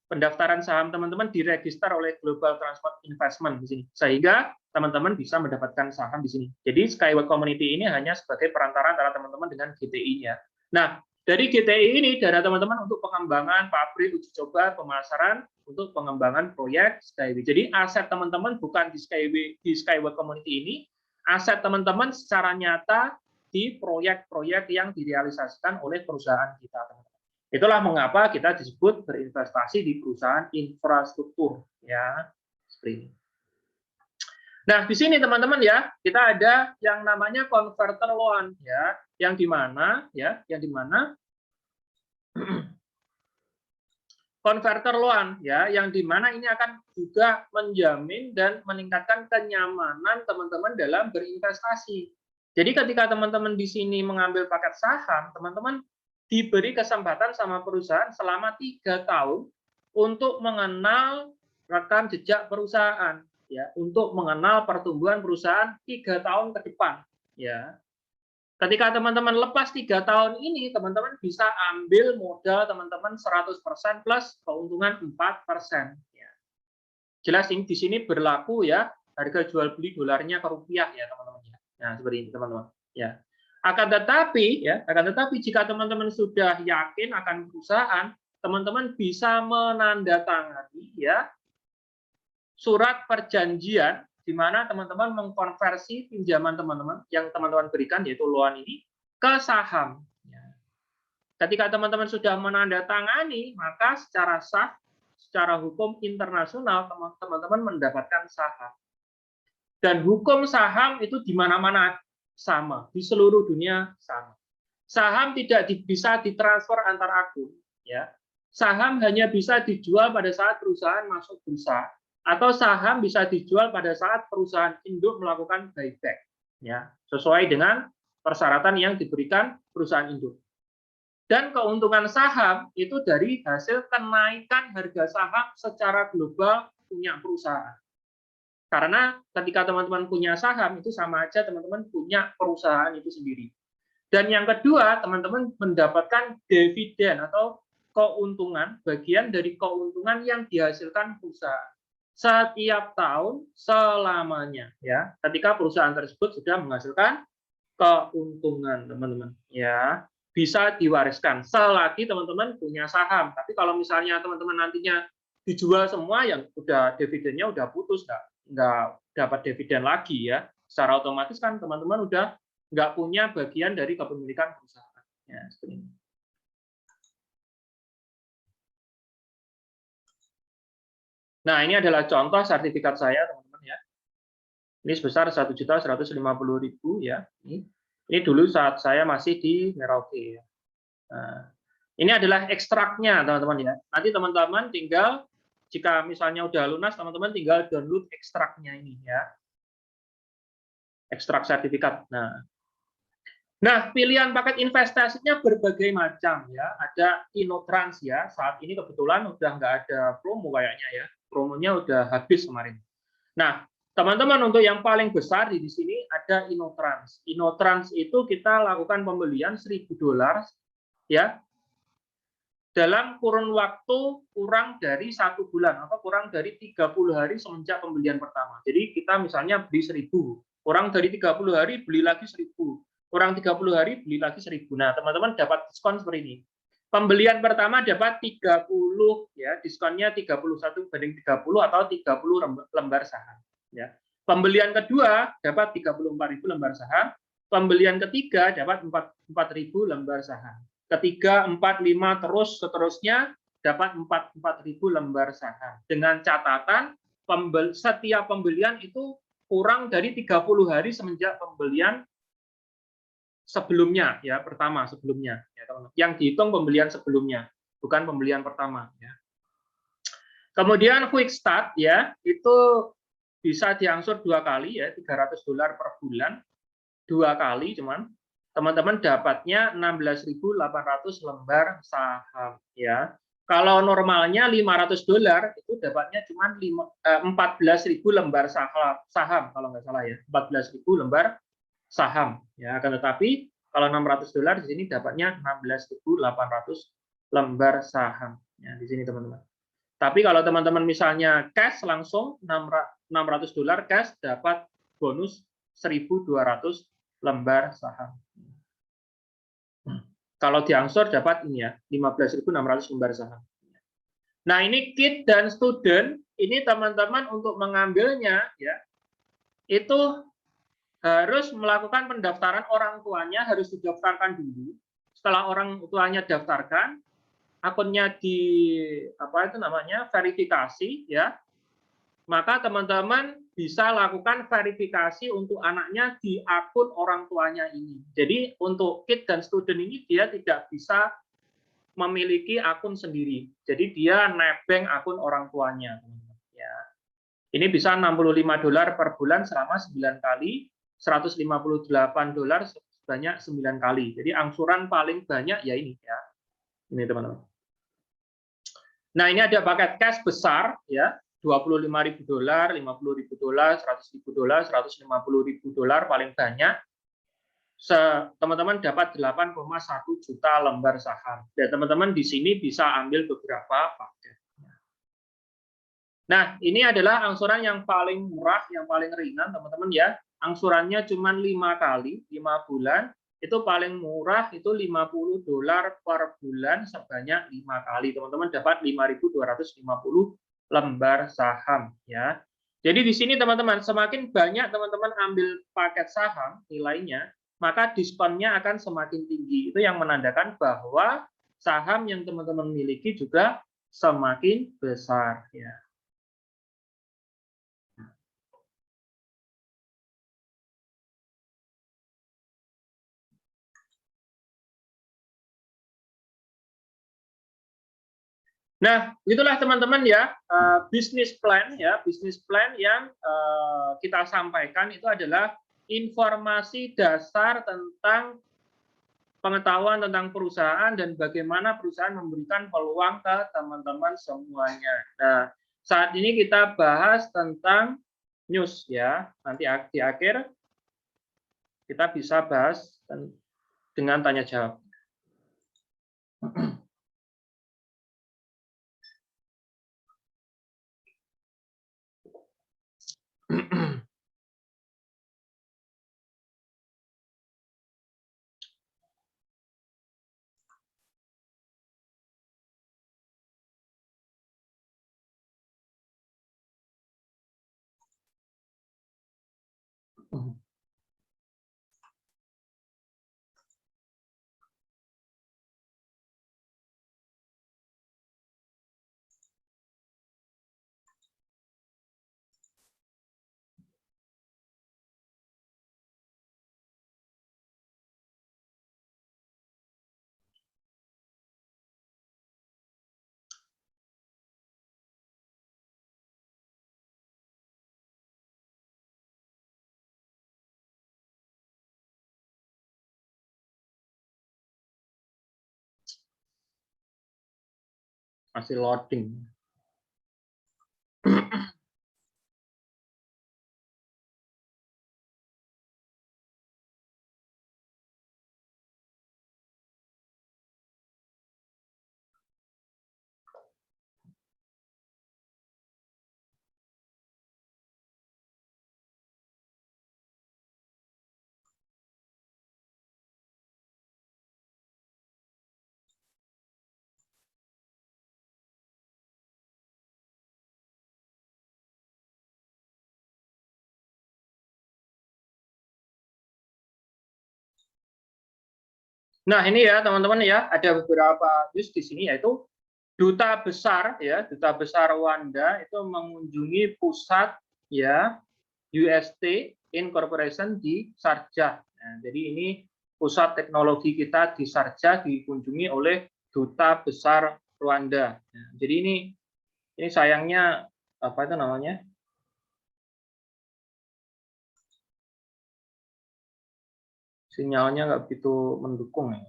Pendaftaran saham teman-teman diregister oleh Global Transport Investment di sini, sehingga teman-teman bisa mendapatkan saham di sini. Jadi Skyway Community ini hanya sebagai perantara antara teman-teman dengan GTI-nya. Nah, dari GTI ini dana teman-teman untuk pengembangan pabrik, uji coba, pemasaran, untuk pengembangan proyek Skyway. Jadi aset teman-teman bukan di Skyway Community ini, aset teman-teman secara nyata di proyek-proyek yang direalisasikan oleh perusahaan kita, teman-teman. Itulah mengapa kita disebut berinvestasi di perusahaan infrastruktur ya, seperti ini. Nah, di sini teman-teman ya, kita ada yang namanya converter loan ya, yang di mana converter loan ya, yang di mana ini akan juga menjamin dan meningkatkan kenyamanan teman-teman dalam berinvestasi. Jadi ketika teman-teman di sini mengambil paket saham, teman-teman diberi kesempatan sama perusahaan selama 3 tahun untuk mengenal rekam jejak perusahaan ya, untuk mengenal pertumbuhan perusahaan 3 tahun ke depan ya. Ketika teman-teman lepas 3 tahun ini, teman-teman bisa ambil modal teman-teman 100% plus keuntungan 4% ya. Jelas ini di sini berlaku ya, harga jual beli dolarnya ke rupiah ya teman-teman ya. Nah, seperti ini teman-teman ya. Akan tetapi jika teman-teman sudah yakin akan perusahaan, teman-teman bisa menandatangani ya surat perjanjian di mana teman-teman mengkonversi pinjaman teman-teman yang teman-teman berikan yaitu loan ini ke saham. Ketika teman-teman sudah menandatangani, maka secara sah, secara hukum internasional teman-teman mendapatkan saham. Dan hukum saham itu di mana-mana sama, di seluruh dunia sama. Saham tidak bisa ditransfer antar akun, ya. Saham hanya bisa dijual pada saat perusahaan masuk bursa, atau saham bisa dijual pada saat perusahaan induk melakukan buyback, ya, sesuai dengan persyaratan yang diberikan perusahaan induk. Dan keuntungan saham itu dari hasil kenaikan harga saham secara global punya perusahaan. Karena ketika teman-teman punya saham, itu sama aja teman-teman punya perusahaan itu sendiri. Dan yang kedua, teman-teman mendapatkan dividen atau keuntungan, bagian dari keuntungan yang dihasilkan perusahaan setiap tahun selamanya, ya. Ketika perusahaan tersebut sudah menghasilkan keuntungan, teman-teman, ya, bisa diwariskan selagi teman-teman punya saham. Tapi kalau misalnya teman-teman nantinya dijual semua, yang udah dividennya udah putus, nggak dapat dividen lagi, ya. Secara otomatis kan teman-teman udah nggak punya bagian dari kepemilikan perusahaan. Ya, seperti ini. Nah, ini adalah contoh sertifikat saya, teman-teman, ya. Ini sebesar 1.150.000, ya. Ini dulu saat saya masih di Merauke, ya. Nah, ini adalah ekstraknya, teman-teman, ya. Nanti teman-teman tinggal, jika misalnya udah lunas, teman-teman tinggal download ekstraknya ini, ya. Ekstrak sertifikat. Nah, pilihan paket investasinya berbagai macam, ya. Ada Inotrans, ya. Saat ini kebetulan udah nggak ada promo kayaknya, ya. Promonya udah habis kemarin. Nah, teman-teman, untuk yang paling besar di sini ada Inotrans. Inotrans itu kita lakukan pembelian $1.000, ya, dalam kurun waktu kurang dari 1 bulan atau kurang dari 30 hari semenjak pembelian pertama. Jadi kita misalnya beli 1.000, kurang dari 30 hari beli lagi 1.000, kurang 30 hari beli lagi 1.000. Nah, teman-teman dapat diskon seperti ini. Pembelian pertama dapat 30, ya, diskonnya 31 banding 30 atau 30 lembar saham, ya. Pembelian kedua dapat 34.000 lembar saham, pembelian ketiga dapat 4.000 lembar saham. Ketiga, 4, 5, terus seterusnya dapat 4.000 lembar saham. Dengan catatan setiap pembelian itu kurang dari 30 hari semenjak pembelian sebelumnya, ya, pertama sebelumnya, ya, teman-teman. Yang dihitung pembelian sebelumnya, bukan pembelian pertama, ya. Kemudian quick start, ya, itu bisa diangsur 2 kali, ya, $300 per bulan, 2 kali cuman. Teman-teman dapatnya 16.800 lembar saham, ya. Kalau normalnya $500 itu dapatnya cuma 14.000 lembar saham kalau nggak salah, ya, 14.000 lembar saham, ya. Akan tetapi kalau $600 di sini dapatnya 16.800 lembar saham, ya, di sini, teman-teman. Tapi kalau teman-teman misalnya cash langsung $600 cash dapat bonus 1.200 lembar saham. Kalau diangsur dapat ini, ya, 15.600 lembar saham. Nah, ini kid dan student, ini teman-teman untuk mengambilnya, ya, itu harus melakukan pendaftaran orang tuanya, harus didaftarkan dulu. Setelah orang tuanya daftarkan, akunnya verifikasi, ya, maka teman-teman bisa lakukan verifikasi untuk anaknya di akun orang tuanya ini. Jadi untuk kid dan student ini dia tidak bisa memiliki akun sendiri. Jadi dia nebeng akun orang tuanya, ya. Ini bisa $65 per bulan selama 9 kali, $158 sebanyak 9 kali. Jadi angsuran paling banyak ya ini, ya. Ini, teman-teman. Nah, ini ada paket cash besar, ya. $25.000, $50.000, $100.000, $150.000 paling banyak. Teman-teman dapat 8,1 juta lembar saham. Dan teman-teman di sini bisa ambil beberapa paket. Nah, ini adalah angsuran yang paling murah, yang paling ringan, teman-teman, ya. Angsurannya cuma 5 kali, 5 bulan. Itu paling murah itu $50 per bulan sebanyak 5 kali. Teman-teman dapat 5.250 lembar saham, ya. Jadi di sini, teman-teman, semakin banyak teman-teman ambil paket saham nilainya, maka diskonnya akan semakin tinggi. Itu yang menandakan bahwa saham yang teman-teman miliki juga semakin besar, ya. Nah, itulah teman-teman, ya, bisnis plan, ya, bisnis plan yang kita sampaikan itu adalah informasi dasar tentang pengetahuan tentang perusahaan dan bagaimana perusahaan memberikan peluang ke teman-teman semuanya. Nah, saat ini kita bahas tentang news ya. Nanti di akhir kita bisa bahas dengan tanya jawab. Masih loading. Nah, ini ya teman-teman ya, ada beberapa news di sini yaitu Duta Besar ya, Duta Besar Rwanda itu mengunjungi pusat ya UST Incorporation di Sharjah. Nah, jadi ini pusat teknologi kita di Sharjah dikunjungi oleh Duta Besar Rwanda. Nah, jadi ini sayangnya apa itu namanya? Sinyalnya nggak begitu mendukung ya.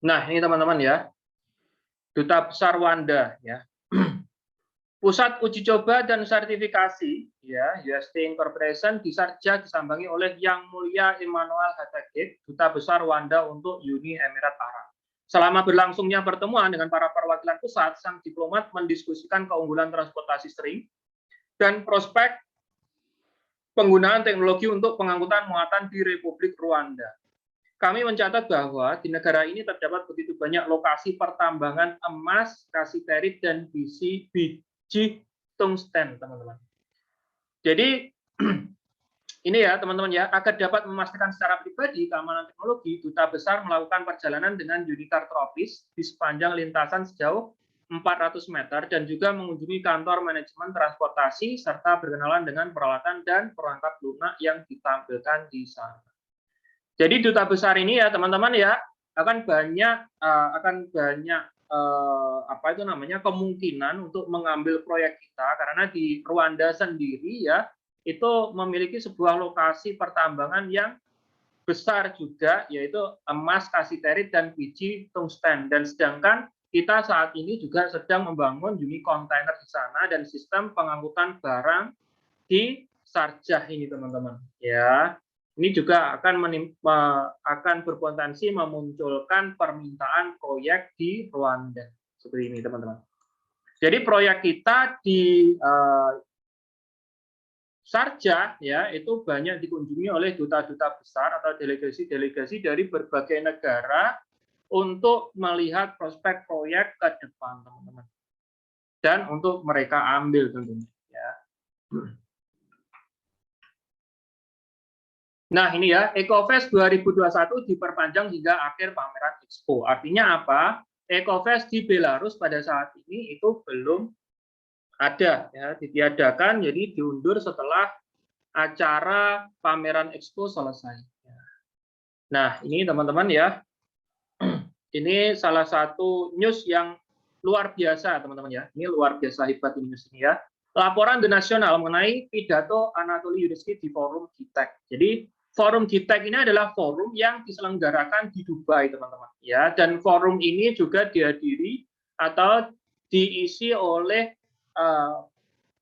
Nah, ini teman-teman ya. Duta Besar Rwanda ya. Pusat uji coba dan sertifikasi ya UST Incorporation di Sharjah disambangi oleh Yang Mulia Emmanuel Hattagek, Duta Besar Rwanda untuk Uni Emirat Arab. Selama berlangsungnya pertemuan dengan para perwakilan pusat, sang diplomat mendiskusikan keunggulan transportasi sering dan prospek penggunaan teknologi untuk pengangkutan muatan di Republik Rwanda. Kami mencatat bahwa di negara ini terdapat begitu banyak lokasi pertambangan emas, kasiterit, dan biji tungsten, teman-teman. Jadi ini ya teman-teman ya, agar dapat memastikan secara pribadi keamanan teknologi, Duta Besar melakukan perjalanan dengan unicar tropis di sepanjang lintasan sejauh 400 meter dan juga mengunjungi kantor manajemen transportasi serta berkenalan dengan peralatan dan perangkat lunak yang ditampilkan di sana. Jadi Duta Besar ini ya teman-teman ya akan banyak apa itu namanya kemungkinan untuk mengambil proyek kita karena di Rwanda sendiri ya itu memiliki sebuah lokasi pertambangan yang besar juga yaitu emas, kasiterit, dan biji tungsten. Dan sedangkan kita saat ini juga sedang membangun unit kontainer di sana dan sistem pengangkutan barang di Sharjah ini teman-teman ya. Ini juga akan berpotensi memunculkan permintaan proyek di Rwanda seperti ini teman-teman. Jadi proyek kita di Sharjah ya itu banyak dikunjungi oleh duta-duta besar atau delegasi-delegasi dari berbagai negara untuk melihat prospek proyek ke depan teman-teman. Dan untuk mereka ambil tentunya ya. Nah, ini ya, EcoFest 2021 diperpanjang hingga akhir pameran Expo. Artinya apa? EcoFest di Belarus pada saat ini itu belum ada, ya, ditiadakan, jadi diundur setelah acara pameran Expo selesai. Nah, ini teman-teman ya, ini salah satu news yang luar biasa, teman-teman ya. Ini luar biasa hebat ini news ini ya. Laporan The National mengenai pidato Anatoly Yunitski di forum GITEC. Jadi forum GITEC ini adalah forum yang diselenggarakan di Dubai, teman-teman. Ya, dan forum ini juga dihadiri atau diisi oleh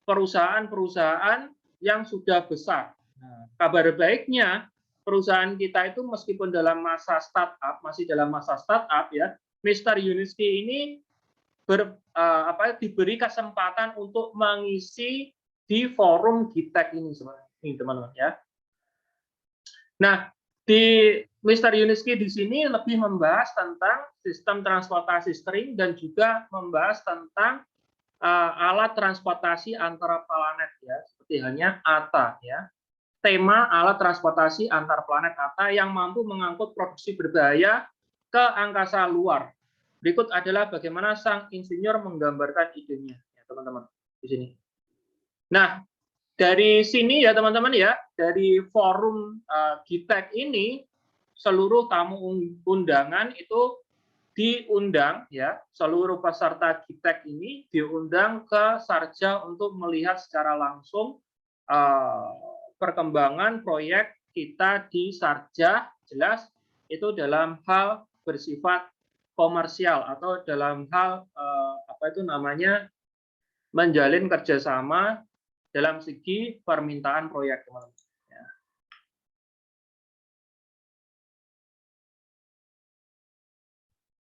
perusahaan-perusahaan yang sudah besar. Nah, kabar baiknya, perusahaan kita itu meskipun dalam masa startup, masih dalam masa startup ya, Mr. Yuniski ini diberi kesempatan untuk mengisi di forum GITEC ini, teman-teman ya. Nah, di Mr. Yuniski di sini lebih membahas tentang sistem transportasi string dan juga membahas tentang alat transportasi antara planet ya, seperti halnya ATA ya. Tema alat transportasi antar planet ATA yang mampu mengangkut produksi berbahaya ke angkasa luar. Berikut adalah bagaimana sang insinyur menggambarkan idenya, ya, teman-teman di sini. Nah, dari sini ya teman-teman ya, dari forum GITEC ini seluruh tamu undangan itu diundang ya, seluruh peserta GITEC ini diundang ke Sharjah untuk melihat secara langsung perkembangan proyek kita di Sharjah. Jelas itu dalam hal bersifat komersial atau dalam hal menjalin kerjasama dalam segi permintaan proyek, teman-teman.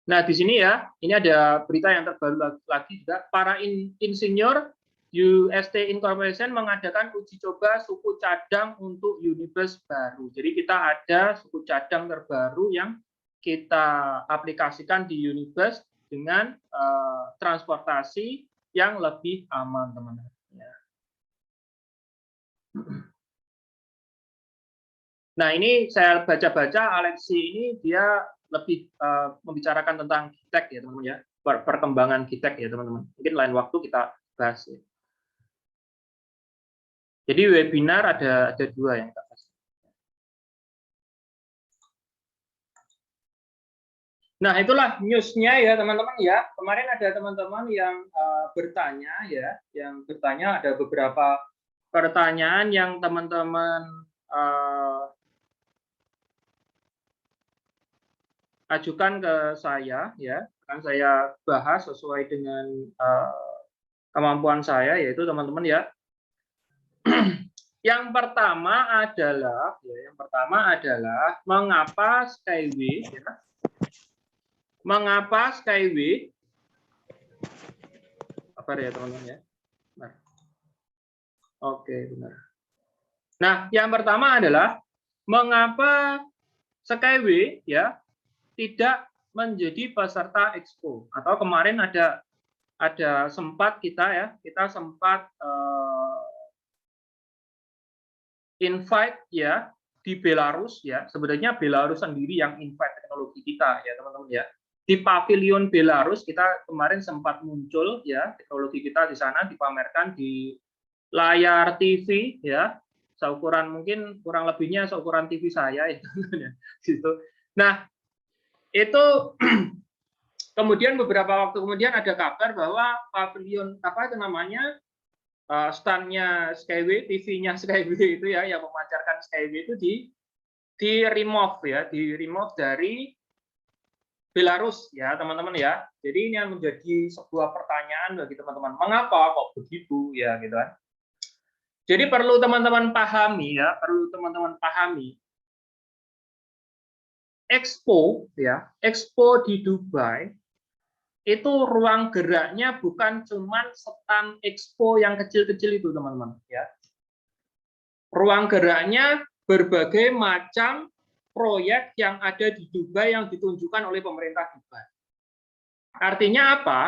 Nah, di sini ya, ini ada berita yang terbaru lagi juga. Para insinyur UST Incorporation mengadakan uji coba suku cadang untuk Unibus baru. Jadi kita ada suku cadang terbaru yang kita aplikasikan di Unibus dengan transportasi yang lebih aman, teman-teman. Nah, ini saya baca-baca, Alexi ini dia lebih membicarakan tentang GITEC ya, teman-teman ya, perkembangan GITEC ya, teman-teman. Mungkin lain waktu kita bahas ya. Jadi webinar ada 2 yang kita bahas. Nah, itulah news-nya ya, teman-teman ya. Kemarin ada teman-teman yang bertanya ya, ada beberapa pertanyaan yang teman-teman ajukan ke saya ya, akan saya bahas sesuai dengan kemampuan saya, yaitu teman-teman ya. Yang pertama adalah mengapa Skyway ya, apa ya teman-teman ya. Nah. Oke, benar. Nah, yang pertama adalah mengapa Skyway ya tidak menjadi peserta Expo, atau kemarin ada sempat kita sempat invite ya di Belarus ya. Sebenarnya Belarus sendiri yang invite teknologi kita ya, teman-teman ya. Di pavilion Belarus kita kemarin sempat muncul ya, teknologi kita di sana dipamerkan di layar TV ya. Seukuran mungkin kurang lebihnya seukuran TV saya ya. Gitu. Nah, itu kemudian beberapa waktu kemudian ada kabar bahwa pavilion stand-nya Skyway, TV-nya Skyway itu ya, yang memancarkan Skyway itu di remove ya, dari Belarus ya, teman-teman ya. Jadi ini yang menjadi sebuah pertanyaan bagi teman-teman, mengapa kok begitu ya, gitu kan. Jadi perlu teman-teman pahami ya, Expo ya, Expo di Dubai itu ruang geraknya bukan cuma stand Expo yang kecil-kecil itu, teman-teman ya. Ruang geraknya berbagai macam proyek yang ada di Dubai yang ditunjukkan oleh pemerintah Dubai. Artinya apa?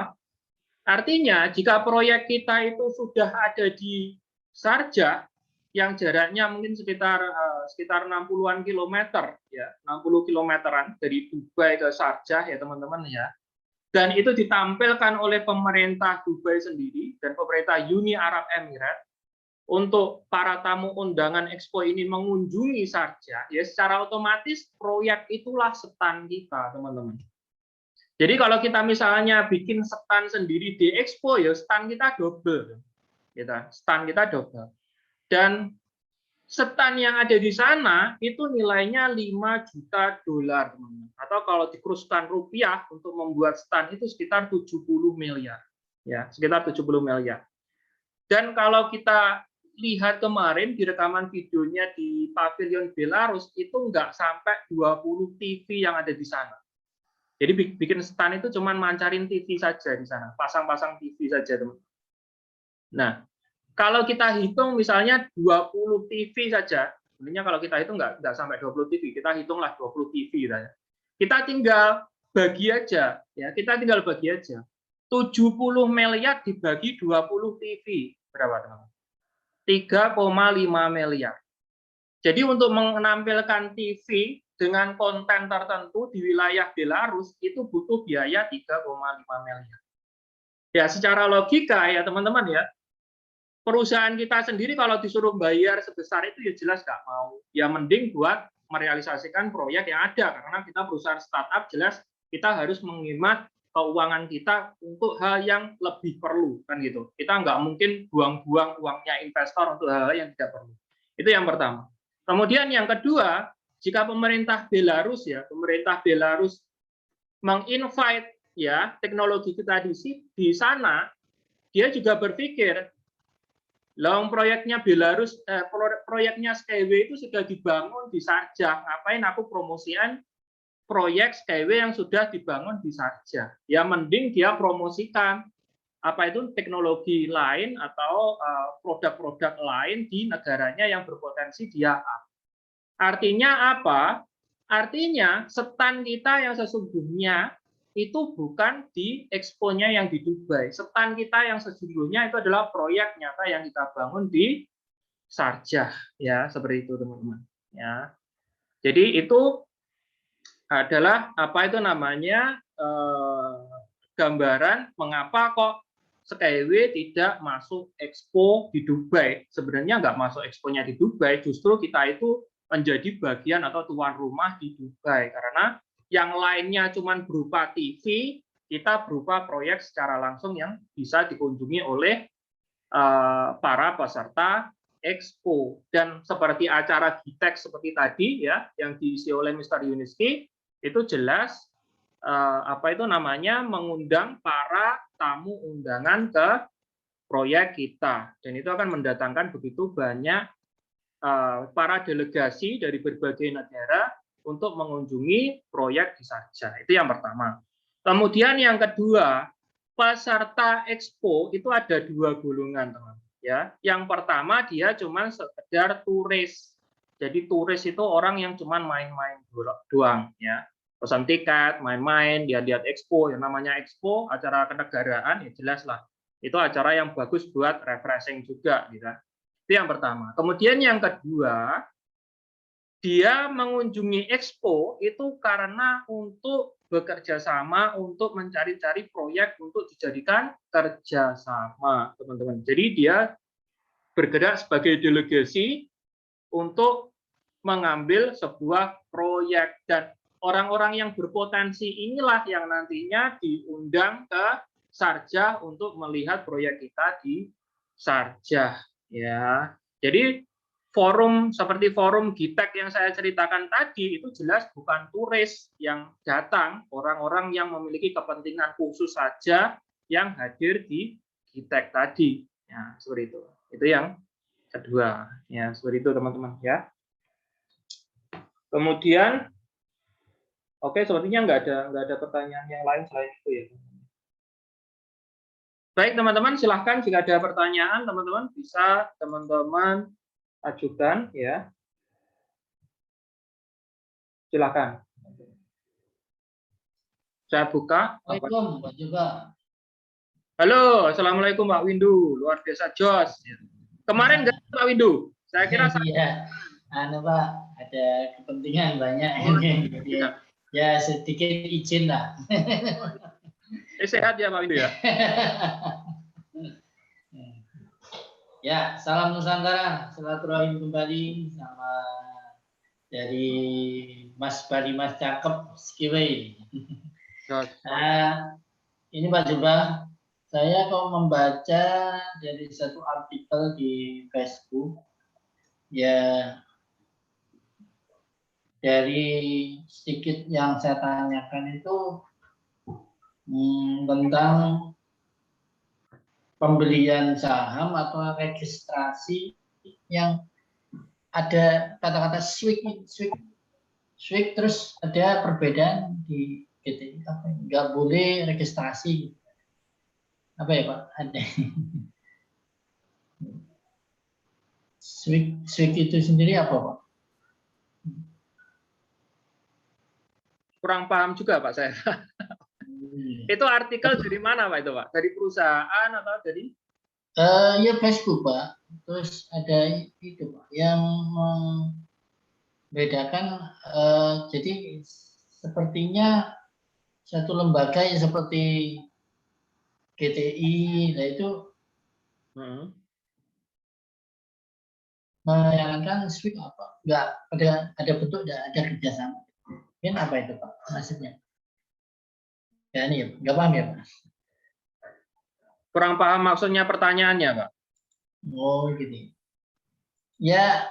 Artinya jika proyek kita itu sudah ada di Sharjah yang jaraknya mungkin sekitar 60-an kilometer ya, 60 kilometeran dari Dubai ke Sharjah ya, teman-teman ya. Dan itu ditampilkan oleh pemerintah Dubai sendiri dan pemerintah Uni Arab Emirates untuk para tamu undangan Expo ini mengunjungi Sharjah, ya secara otomatis proyek itulah stand kita, teman-teman. Jadi kalau kita misalnya bikin stand sendiri di Expo, ya stand kita double, stand kita double. Dan Stand yang ada di sana itu nilainya 5 juta dolar, teman-teman. Atau kalau dikuruskan rupiah untuk membuat stand itu sekitar 70 miliar. Ya, sekitar 70 miliar. Dan kalau kita lihat kemarin di rekaman videonya di Pavilion Belarus itu nggak sampai 20 TV yang ada di sana. Jadi bikin stand itu cuma mancarin TV saja di sana, pasang-pasang TV saja, teman. Nah, kalau kita hitung misalnya 20 TV saja, sebenarnya kalau kita hitung nggak sampai 20 TV, kita hitunglah 20 TV saja. Kita tinggal bagi aja, ya, kita tinggal bagi aja. 70 miliar dibagi 20 TV, berapa, teman? 3,5 miliar. Jadi untuk menampilkan TV dengan konten tertentu di wilayah Belarus itu butuh biaya 3,5 miliar. Ya, secara logika ya teman-teman ya, perusahaan kita sendiri kalau disuruh bayar sebesar itu ya jelas nggak mau. Ya mending buat merealisasikan proyek yang ada, karena kita perusahaan startup jelas kita harus menghemat keuangan kita untuk hal yang lebih perlu, kan gitu. Kita nggak mungkin buang-buang uangnya investor untuk hal-hal yang tidak perlu. Itu yang pertama. Kemudian yang kedua, jika pemerintah Belarus menginvite ya teknologi kita di sana, dia juga berpikir, long proyeknya Belarus, proyeknya Skyway itu sudah dibangun di Sarjah, ngapain aku promosian proyek Skyway yang sudah dibangun di Sarjah? Ya mending dia promosikan apa itu teknologi lain atau produk-produk lain di negaranya yang berpotensi dia up. Artinya apa? Artinya stand kita yang sesungguhnya itu bukan di expo-nya yang di Dubai. Stand kita yang sesungguhnya itu adalah proyek nyata yang kita bangun di Sarjah, ya seperti itu teman-teman. Ya, jadi itu adalah apa itu namanya gambaran mengapa kok Skyway tidak masuk expo di Dubai. Sebenarnya nggak masuk expo-nya di Dubai, justru kita itu menjadi bagian atau tuan rumah di Dubai. Karena yang lainnya cuma berupa TV, kita berupa proyek secara langsung yang bisa dikunjungi oleh para peserta expo. Dan seperti acara GITEX seperti tadi ya, yang diisi oleh Mr. Yuniski, itu jelas apa itu namanya mengundang para tamu undangan ke proyek kita, dan itu akan mendatangkan begitu banyak para delegasi dari berbagai negara untuk mengunjungi proyek di Sarjah. Itu yang pertama. Kemudian yang kedua, peserta expo itu ada dua golongan, teman. Ya, yang pertama dia cuma sekedar turis. Jadi turis itu orang yang cuma main-main doang, ya. Pesan tiket, main-main, dia lihat expo, yang namanya expo, acara kenegaraan, ya jelas lah. Itu acara yang bagus buat refreshing juga, gitu. Itu yang pertama. Kemudian yang kedua, dia mengunjungi expo itu karena untuk bekerja sama, untuk mencari-cari proyek untuk dijadikan kerjasama, teman-teman. Jadi dia bergerak sebagai delegasi untuk mengambil sebuah proyek, dan orang-orang yang berpotensi inilah yang nantinya diundang ke Sarjah untuk melihat proyek kita di Sarjah, ya. Jadi forum seperti forum GITEX yang saya ceritakan tadi itu jelas bukan turis yang datang, orang-orang yang memiliki kepentingan khusus saja yang hadir di GITEX tadi. Ya, seperti itu. Itu yang kedua. Ya, seperti itu teman-teman ya. Kemudian, oke, sepertinya nggak ada pertanyaan yang lain selain itu ya. Baik teman-teman, silahkan jika ada pertanyaan teman-teman bisa teman-teman ajukan ya. Silahkan. Saya buka. Assalamualaikum Pak juga. Halo, assalamualaikum Pak Windu, luar biasa jos. Kemarin nggak Pak Windu? Saya kira iya. Pak, ada kepentingan banyak ini. Jadi, ya sedikit izin lah. Sehat ya Pak Windu ya. Ya, salam Nusantara, silaturahim kembali sama dari Mas Bali Mas Cakep Skyway. Ini Pak Juba, saya kok membaca dari satu artikel di Facebook ya dari sedikit yang saya tanyakan itu tentang pembelian saham atau registrasi yang ada kata-kata switch terus ada perbedaan di GTI apa nggak boleh registrasi apa ya Pak ada switch itu sendiri apa Pak? Kurang paham juga Pak saya. Itu artikel dari mana Pak itu Pak? Dari perusahaan atau dari? Ya Facebook Pak. Terus ada itu Pak yang membedakan. Jadi sepertinya satu lembaga yang seperti GTI, nah itu menyarankan switch apa? Enggak ada bentuk, ada kerjasama. Mungkin apa itu Pak maksudnya? Ya ini ya, nggak paham ya Pak? Kurang paham maksudnya pertanyaannya Pak. Oh gitu. Ya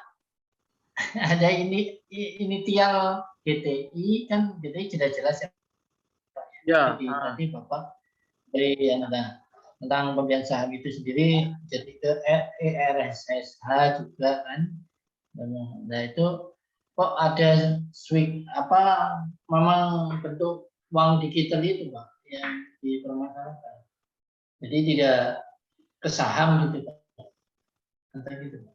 ada inisial GTI kan GTI jelas-jelas ya. Ya. Jadi tadi Bapak dari tentang pembelian saham itu sendiri jadi ke ERSSH juga kan. Nah itu kok ada swing apa memang bentuk uang digital itu Pak yang dipermasalahkan. Jadi tidak ke saham gitu Pak. Gitu, Pak.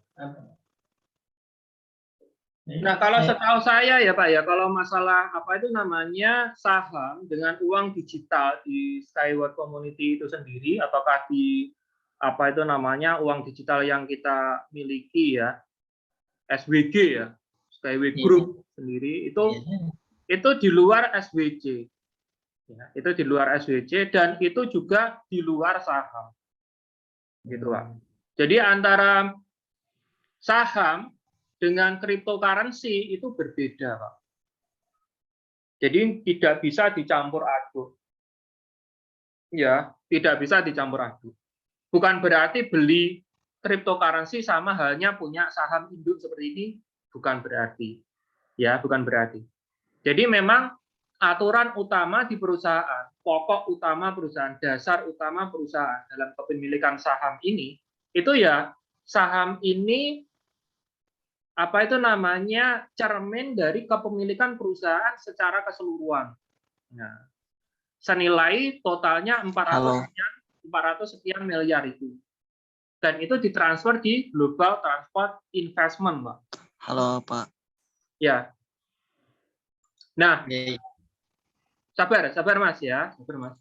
Nah, kalau setahu saya ya Pak ya, kalau masalah apa itu namanya saham dengan uang digital di Skyward Community itu sendiri, ataukah di apa itu namanya uang digital yang kita miliki ya, SWG ya, Skyway Group sendiri itu di luar SWJ, ya, itu di luar SWJ dan itu juga di luar saham, gitu Pak. Jadi antara saham dengan cryptocurrency itu berbeda, Pak. Jadi tidak bisa dicampur aduk. Ya, tidak bisa dicampur aduk. Bukan berarti beli cryptocurrency sama halnya punya saham induk seperti ini, bukan berarti. Ya, bukan berarti. Jadi memang aturan utama di perusahaan, pokok utama perusahaan, dasar utama perusahaan dalam kepemilikan saham ini, itu ya saham ini apa itu namanya cermin dari kepemilikan perusahaan secara keseluruhan. Nah, senilai totalnya 400 sekian miliar itu. Dan itu ditransfer di Global Transport Investment, Pak. Halo, Pak. Ya. Nah, sabar Mas ya, sabar Mas.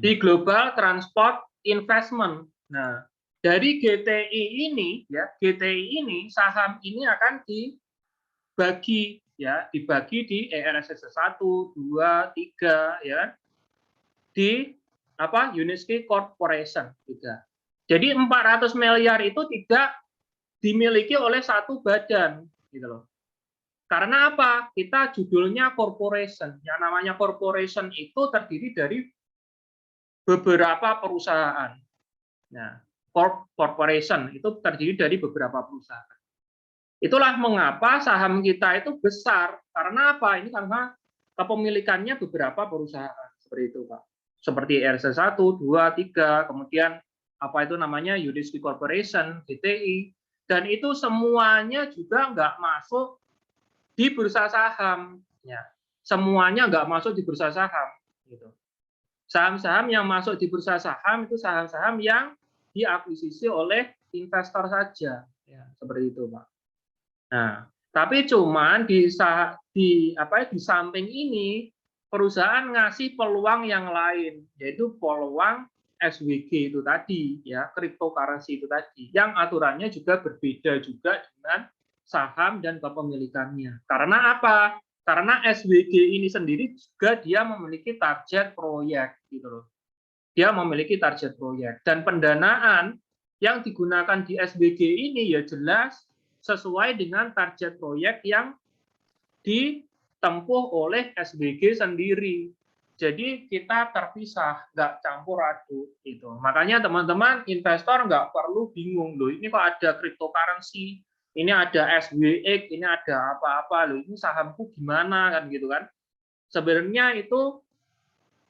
Di Global Transport Investment. Nah, dari GTI ini ya, GTI ini saham ini akan dibagi ya, dibagi di ERSS 1, 2, 3 ya. Di apa? Uniski Corporation juga. Jadi 400 miliar itu tidak dimiliki oleh satu badan gitu loh. Karena apa? Kita judulnya corporation. Yang namanya corporation itu terdiri dari beberapa perusahaan. Nah, corporation itu terdiri dari beberapa perusahaan. Itulah mengapa saham kita itu besar. Karena apa? Ini karena kepemilikannya beberapa perusahaan. Seperti itu, Pak. Seperti RC 1, 2, 3, kemudian apa itu namanya Uniski Corporation, GTI, dan itu semuanya juga nggak masuk di bursa saham. Ya. Semuanya nggak masuk di bursa saham. Gitu. Saham-saham yang masuk di bursa saham itu saham-saham yang diakuisisi oleh investor saja, ya, seperti itu, Pak. Nah, tapi cuman di samping ini perusahaan ngasih peluang yang lain, yaitu peluang SWG itu tadi, ya, cryptocurrency itu tadi, yang aturannya juga berbeda juga dengan saham dan kepemilikannya. Karena apa? Karena SWG ini sendiri juga dia memiliki target proyek, gitu loh. Dia memiliki target proyek dan pendanaan yang digunakan di SWG ini ya jelas sesuai dengan target proyek yang ditempuh oleh SWG sendiri. Jadi kita terpisah, nggak campur aduk itu. Makanya teman-teman investor nggak perlu bingung loh. Ini kok ada cryptocurrency, ini ada SWX, ini ada apa-apa loh, ini sahamku gimana kan gitu kan. Sebenarnya itu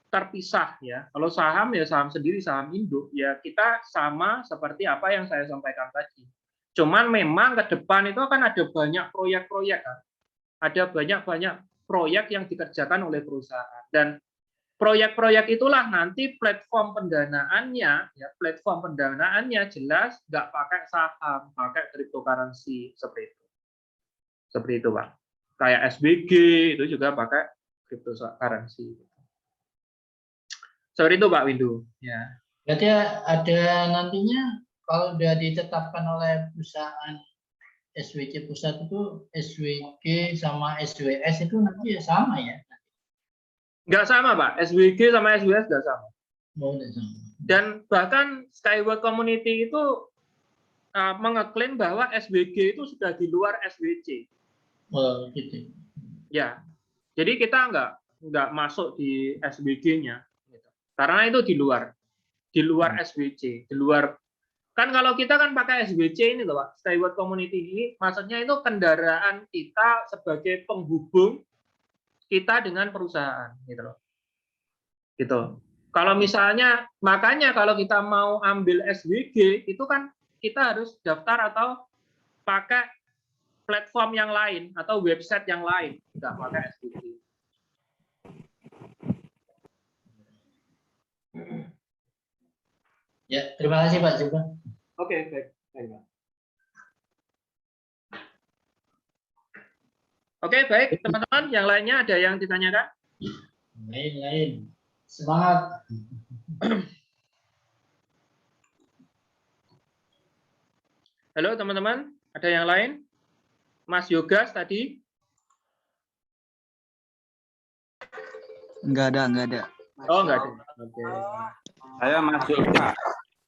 terpisah ya. Kalau saham ya saham sendiri, saham induk ya kita sama seperti apa yang saya sampaikan tadi. Cuman memang ke depan itu akan ada banyak proyek-proyek kan. Ada banyak-banyak proyek yang dikerjakan oleh perusahaan dan proyek-proyek itulah nanti platform pendanaannya ya, platform pendanaannya jelas nggak pakai saham, pakai cryptocurrency seperti itu. Seperti itu, Pak. Kayak SBG itu juga pakai cryptocurrency. Seperti itu, Pak Windu. Ya. Berarti ada nantinya kalau sudah ditetapkan oleh perusahaan SWC pusat itu SWG sama SWS itu nanti ya sama ya? Nggak sama, Pak. SWG sama SWS nggak sama. Oh, nggak sama. Dan bahkan Skyward Community itu mengeklaim bahwa SWG itu sudah di luar SWC. Oh, gitu. Ya, jadi kita nggak masuk di SWG-nya, karena itu di luar SWC, di luar. Kan kalau kita kan pakai SWC ini loh, Pak, Skyward Community ini, maksudnya itu kendaraan kita sebagai penghubung kita dengan perusahaan, gitu loh. Gitu. Kalau misalnya, makanya kalau kita mau ambil SWG, itu kan kita harus daftar atau pakai platform yang lain atau website yang lain, nggak pakai SWG. Ya, terima kasih Pak Juba. Oke, baik. Oke, baik teman-teman. Yang lainnya ada yang ditanyakan? Lain. Semangat. Halo teman-teman, ada yang lain? Mas Yogas tadi? Enggak ada. Oh, enggak ada. Oke. Saya masuk, Pak.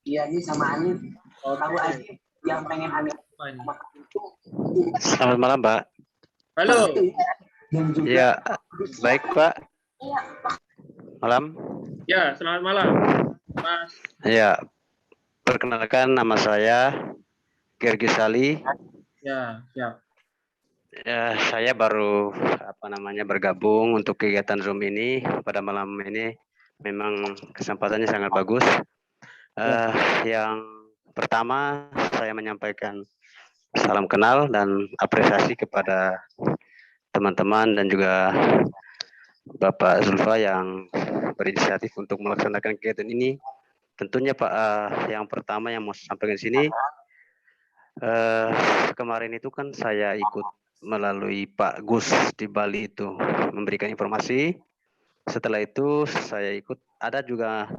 Iya, ini sama Ani. Tahu aja yang pengen Ani. Selamat malam, Pak. Halo. Iya, baik, Pak. Malam. Ya, selamat malam, Mas. Ya, perkenalkan nama saya Gergi Sali. Ya, siap. Ya, saya baru bergabung untuk kegiatan Zoom ini pada malam ini. Memang kesempatannya sangat bagus. Yang pertama saya menyampaikan salam kenal dan apresiasi kepada teman-teman dan juga Bapak Zulfa yang berinisiatif untuk melaksanakan kegiatan ini. Tentunya Pak, yang pertama yang mau saya sampaikan di sini, kemarin itu kan saya ikut melalui Pak Gus di Bali itu memberikan informasi. Setelah itu saya ikut, ada juga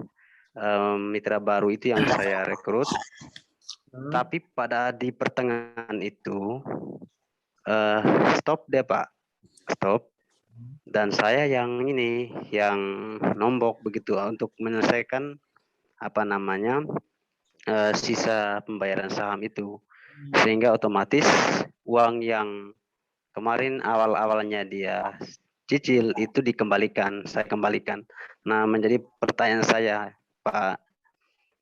mitra baru itu yang saya rekrut. Tapi pada di pertengahan itu stop deh Pak, stop. Dan saya yang nombok begitu untuk menyelesaikan sisa pembayaran saham itu, sehingga otomatis uang yang kemarin awal-awalnya dia cicil itu saya kembalikan. Nah, menjadi pertanyaan saya, Pak,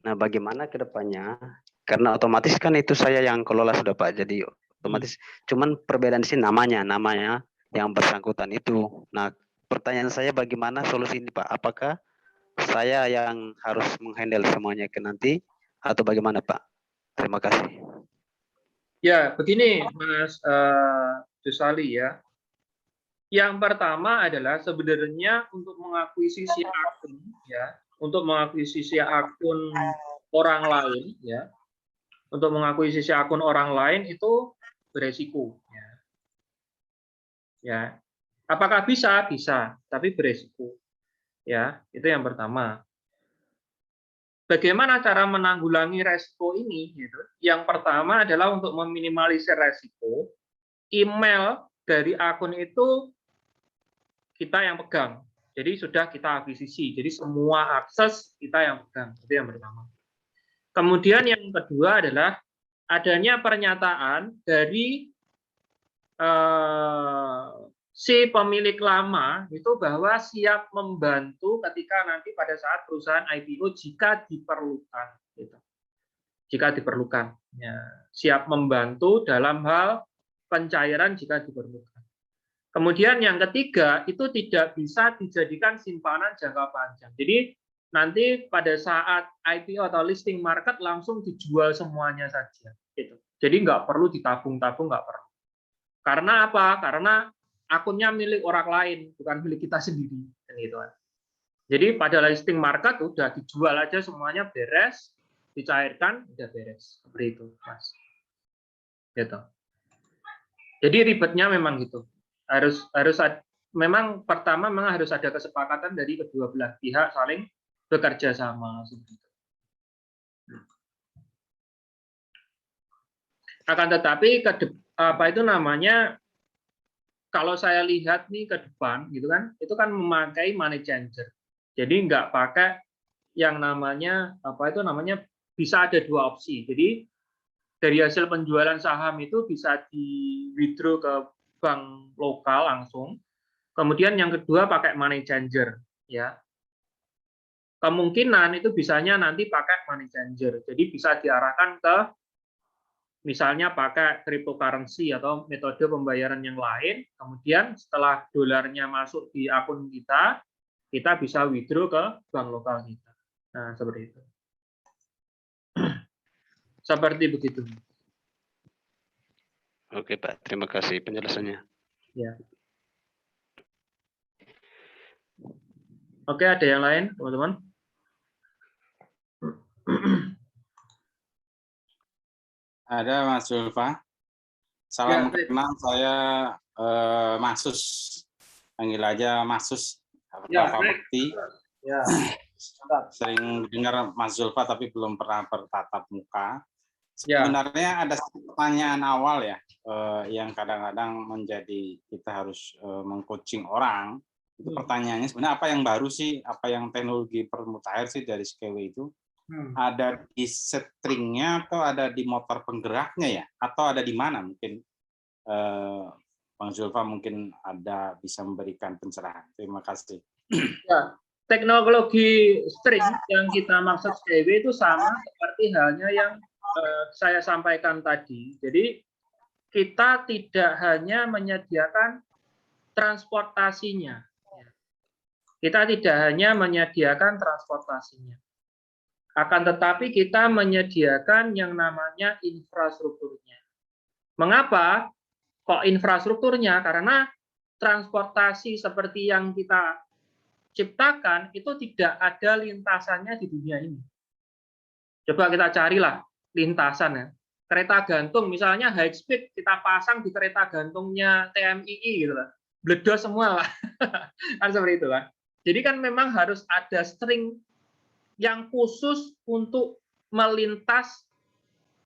nah bagaimana ke depannya? Karena otomatis kan itu saya yang kelola sudah Pak, jadi otomatis cuman perbedaan di sini namanya yang bersangkutan itu. Nah, pertanyaan saya bagaimana solusi ini Pak? Apakah saya yang harus menghandle semuanya ke nanti atau bagaimana Pak? Terima kasih. Ya, begini Mas Jusali ya. Yang pertama adalah sebenarnya untuk mengakuisisi akun ya, untuk mengakuisisi akun orang lain ya. Untuk mengakuisisi akun orang lain itu beresiko ya. Ya. Apakah bisa? Bisa, tapi beresiko. Ya, itu yang pertama. Bagaimana cara menanggulangi resiko ini? Gitu. Yang pertama adalah untuk meminimalisir resiko, email dari akun itu kita yang pegang. Jadi sudah kita akuisisi. Jadi semua akses kita yang pegang. Itu yang pertama. Kemudian yang kedua adalah adanya pernyataan dari si pemilik lama itu bahwa siap membantu ketika nanti pada saat perusahaan IPO jika diperlukan. Gitu. Jika diperlukan. Ya, siap membantu dalam hal pencairan jika diperlukan. Kemudian yang ketiga, itu tidak bisa dijadikan simpanan jangka panjang. Jadi nanti pada saat IPO atau listing market langsung dijual semuanya saja. Gitu. Jadi nggak perlu ditabung-tabung, nggak perlu. Karena apa? Karena akunnya milik orang lain, bukan milik kita sendiri. Gitu. Jadi pada listing market udah dijual aja semuanya beres, dicairkan, udah beres. Seperti itu, Mas. Gitu. Jadi ribetnya memang gitu. Memang pertama memang harus ada kesepakatan dari kedua belah pihak saling bekerja sama. Akan tetapi kalau saya lihat nih ke depan gitu kan, itu kan memakai money changer. Jadi nggak pakai yang namanya bisa ada dua opsi. Jadi dari hasil penjualan saham itu bisa di withdraw ke bank lokal langsung. Kemudian yang kedua pakai money changer, ya. Kemungkinan itu bisanya nanti pakai money changer. Jadi bisa diarahkan ke misalnya pakai cryptocurrency atau metode pembayaran yang lain. Kemudian setelah dolarnya masuk di akun kita bisa withdraw ke bank lokal kita. Nah, seperti itu. Seperti begitu. Oke, Pak. Terima kasih penjelasannya. Ya. Oke, ada yang lain, teman-teman? Ada Mas Zulfa. Salam kenal, saya Masus. Panggil aja Masus. Ya, Bapak Bekti. Ya. Sering dengar Mas Zulfa tapi belum pernah bertatap muka. Ya. Sebenarnya ada pertanyaan awal ya, yang kadang-kadang menjadi kita harus meng-coaching orang. Itu pertanyaannya sebenarnya apa yang baru sih, apa yang teknologi permutakhir sih dari SKW itu? Ada di stringnya atau ada di motor penggeraknya ya? Atau ada di mana? Mungkin Bang Zulfa mungkin ada bisa memberikan pencerahan. Terima kasih. Ya, teknologi string yang kita maksud SKW itu sama seperti halnya yang saya sampaikan tadi. Jadi kita tidak hanya menyediakan transportasinya. Kita tidak hanya menyediakan transportasinya. Akan tetapi kita menyediakan yang namanya infrastrukturnya. Mengapa kok infrastrukturnya? Karena transportasi seperti yang kita ciptakan itu tidak ada lintasannya di dunia ini. Coba kita carilah lintasan ya. Kereta gantung misalnya high speed kita pasang di kereta gantungnya TMII gitu lah. Bledos semua lah. Kan seperti itu kan. Jadi kan memang harus ada string yang khusus untuk melintas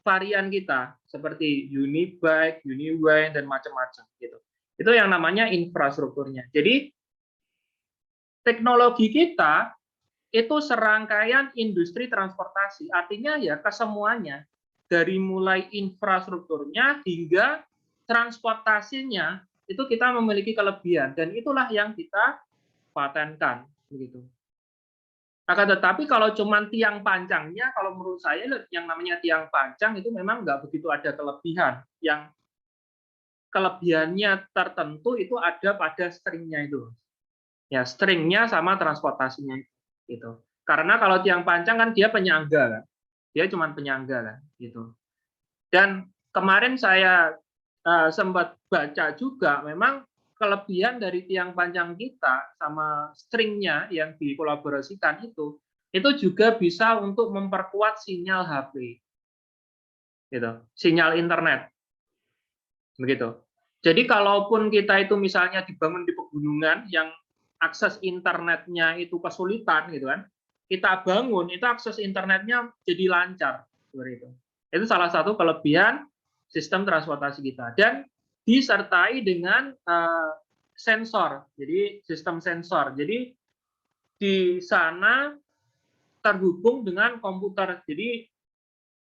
varian kita seperti Unibyte, Uniway dan macam-macam gitu. Itu yang namanya infrastrukturnya. Jadi teknologi kita itu serangkaian industri transportasi. Artinya ya kesemuanya dari mulai infrastrukturnya hingga transportasinya itu kita memiliki kelebihan dan itulah yang kita patenkan begitu. Akan tetapi kalau cuma tiang panjangnya, kalau menurut saya yang namanya tiang panjang itu memang nggak begitu ada kelebihan. Yang kelebihannya tertentu itu ada pada stringnya itu. Ya, stringnya sama transportasinya gitu. Karena kalau tiang panjang kan dia penyangga kan. Dia cuma penyangga kan gitu. Dan kemarin saya sempat baca juga memang kelebihan dari tiang panjang kita sama stringnya yang dikolaborasikan itu juga bisa untuk memperkuat sinyal HP, gitu, sinyal internet, begitu. Jadi kalaupun kita itu misalnya dibangun di pegunungan yang akses internetnya itu kesulitan, gitu kan, kita bangun itu akses internetnya jadi lancar, seperti itu. Itu salah satu kelebihan sistem transportasi kita dan disertai dengan sensor, jadi sistem sensor. Jadi di sana terhubung dengan komputer, jadi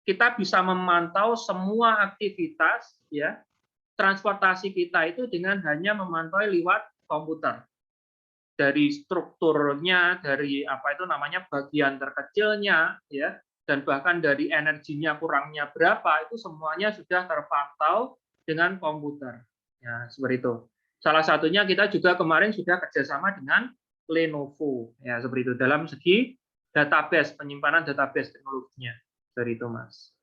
kita bisa memantau semua aktivitas ya transportasi kita itu dengan hanya memantau lewat komputer. Dari strukturnya, dari apa itu namanya bagian terkecilnya, ya dan bahkan dari energinya kurangnya berapa, itu semuanya sudah terpantau dengan komputer. Ya, seperti itu. Salah satunya kita juga kemarin sudah kerjasama dengan Lenovo, ya seperti itu, dalam segi database, penyimpanan database teknologinya, seperti itu, Mas.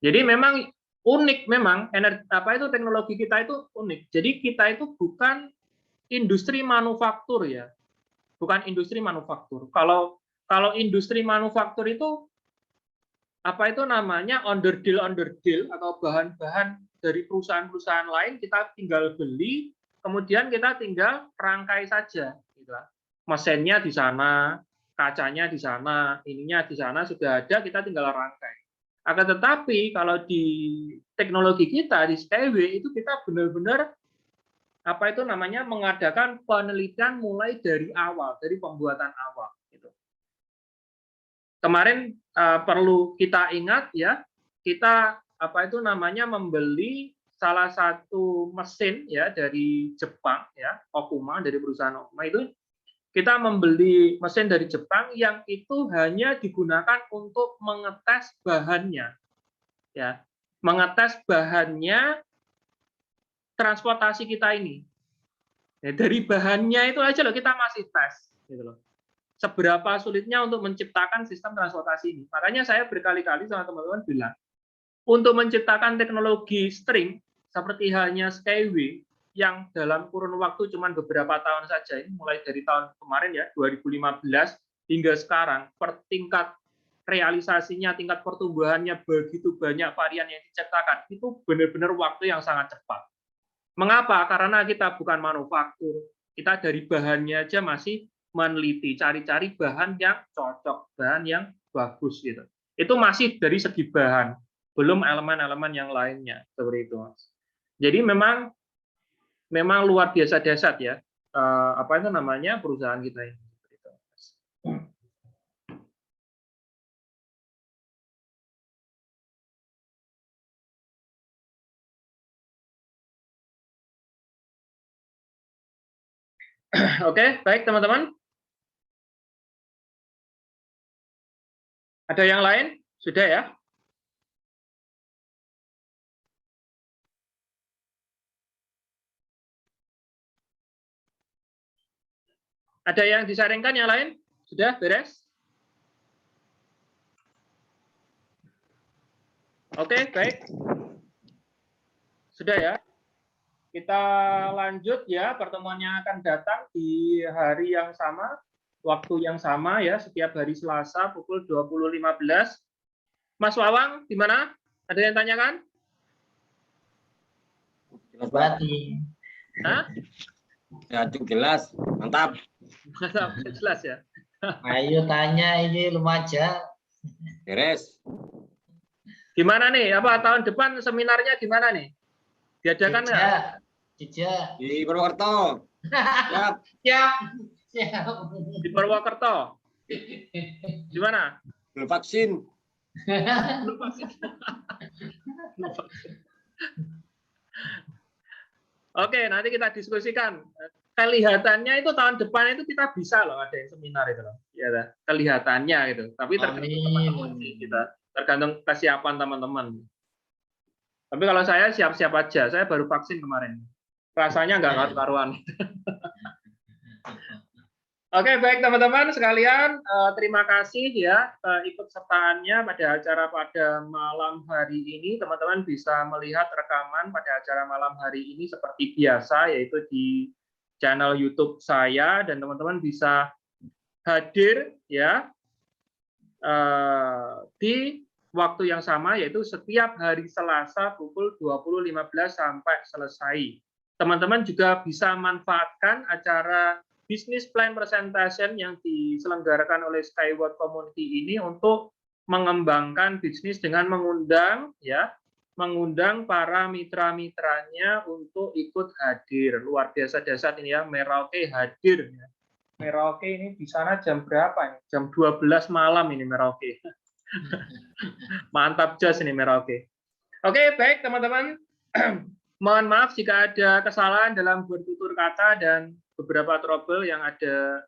Jadi memang unik, memang teknologi kita itu unik. Jadi kita itu bukan industri manufaktur, ya, bukan industri manufaktur. Kalau industri manufaktur itu underdeal atau bahan-bahan dari perusahaan-perusahaan lain kita tinggal beli, kemudian kita tinggal rangkai saja, gitu. Mesinnya di sana, kacanya di sana, ininya di sana sudah ada, kita tinggal rangkai. Akan tetapi kalau di teknologi kita di Skyway itu kita benar-benar mengadakan penelitian mulai dari awal, dari pembuatan awal. Gitu. Kemarin perlu kita ingat, ya, kita membeli salah satu mesin, ya, dari Jepang, ya, Okuma, dari perusahaan Okuma itu. Kita membeli mesin dari Jepang yang itu hanya digunakan untuk mengetes bahannya, ya, mengetes bahannya transportasi kita ini. Ya, dari bahannya itu aja loh kita masih tes, gitu loh. Seberapa sulitnya untuk menciptakan sistem transportasi ini. Makanya saya berkali-kali sama teman-teman bilang, untuk menciptakan teknologi string seperti halnya Skyway, yang dalam kurun waktu cuma beberapa tahun saja, ini mulai dari tahun kemarin, ya, 2015 hingga sekarang, per tingkat realisasinya, tingkat pertumbuhannya begitu banyak varian yang diciptakan, itu benar-benar waktu yang sangat cepat. Mengapa? Karena kita bukan manufaktur, kita dari bahannya aja masih meneliti, cari-cari bahan yang cocok, bahan yang bagus, gitu. Itu masih dari segi bahan, belum elemen-elemen yang lainnya, seperti itu, Mas. Jadi memang luar biasa dahsyat, ya, perusahaan kita ini. Oke, baik teman-teman. Ada yang lain? Sudah, ya? Ada yang disaringkan yang lain? Sudah beres? Oke, baik. Sudah, ya. Kita lanjut, ya, pertemuannya akan datang di hari yang sama, waktu yang sama, ya, setiap hari Selasa pukul 20.15. Mas Wawang, di mana? Ada yang tanyakan? Jelas banget. Hah? Ya, jelas. Mantap. Mantap, jelas, ya. Ayo tanya, ini lumajang. Beres. Gimana nih? Tahun depan seminarnya gimana nih? Diadakan nggak? Jejak. Di Purwokerto. Siap. Siap. Di Purwokerto. Di mana? Belum vaksin. Belum vaksin. Oke, nanti kita diskusikan. Kelihatannya itu tahun depan itu kita bisa loh ada yang seminar itu loh. Ya, kelihatannya gitu. Tapi tergantung teman-teman sih kita. Tergantung kesiapan teman-teman. Tapi kalau saya siap-siap aja. Saya baru vaksin kemarin. Rasanya nggak karu-karuan. Oke, baik teman-teman sekalian, terima kasih, ya, ikut sertaannya pada acara pada malam hari ini. Teman-teman bisa melihat rekaman pada acara malam hari ini seperti biasa, yaitu di channel YouTube saya, dan teman-teman bisa hadir, ya, di waktu yang sama, yaitu setiap hari Selasa pukul 20.15 sampai selesai. Teman-teman juga bisa manfaatkan acara Business Plan Presentation yang diselenggarakan oleh Skyward Community ini untuk mengembangkan bisnis dengan mengundang, ya, mengundang para mitra-mitranya untuk ikut hadir. Luar biasa dahsyat ini, ya, Merauke hadir. Ya. Merauke ini di sana jam berapa? Jam 12 malam ini Merauke. Mantap jas ini Merauke. Oke, baik teman-teman. Mohon maaf jika ada kesalahan dalam bertutur kata dan beberapa trouble yang ada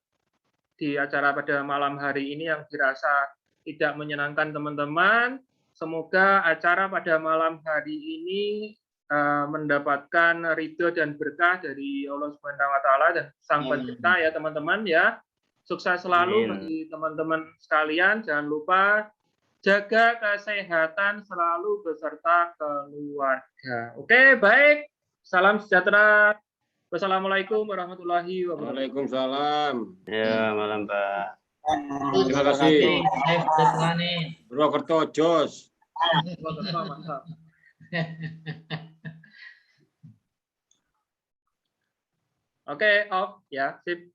di acara pada malam hari ini yang dirasa tidak menyenangkan teman-teman. Semoga acara pada malam hari ini mendapatkan ridho dan berkah dari Allah Subhanahu wa taala dan Sang Pencipta ya teman-teman ya. Sukses selalu bagi teman-teman sekalian. Jangan lupa jaga kesehatan selalu beserta keluarga. Oke, baik. Salam sejahtera. Wassalamualaikum warahmatullahi wabarakatuh. Waalaikumsalam. Ya, malam Pak. Terima kasih. nih. Purwokerto Jos. Mantap. Oke, off ya. Sip.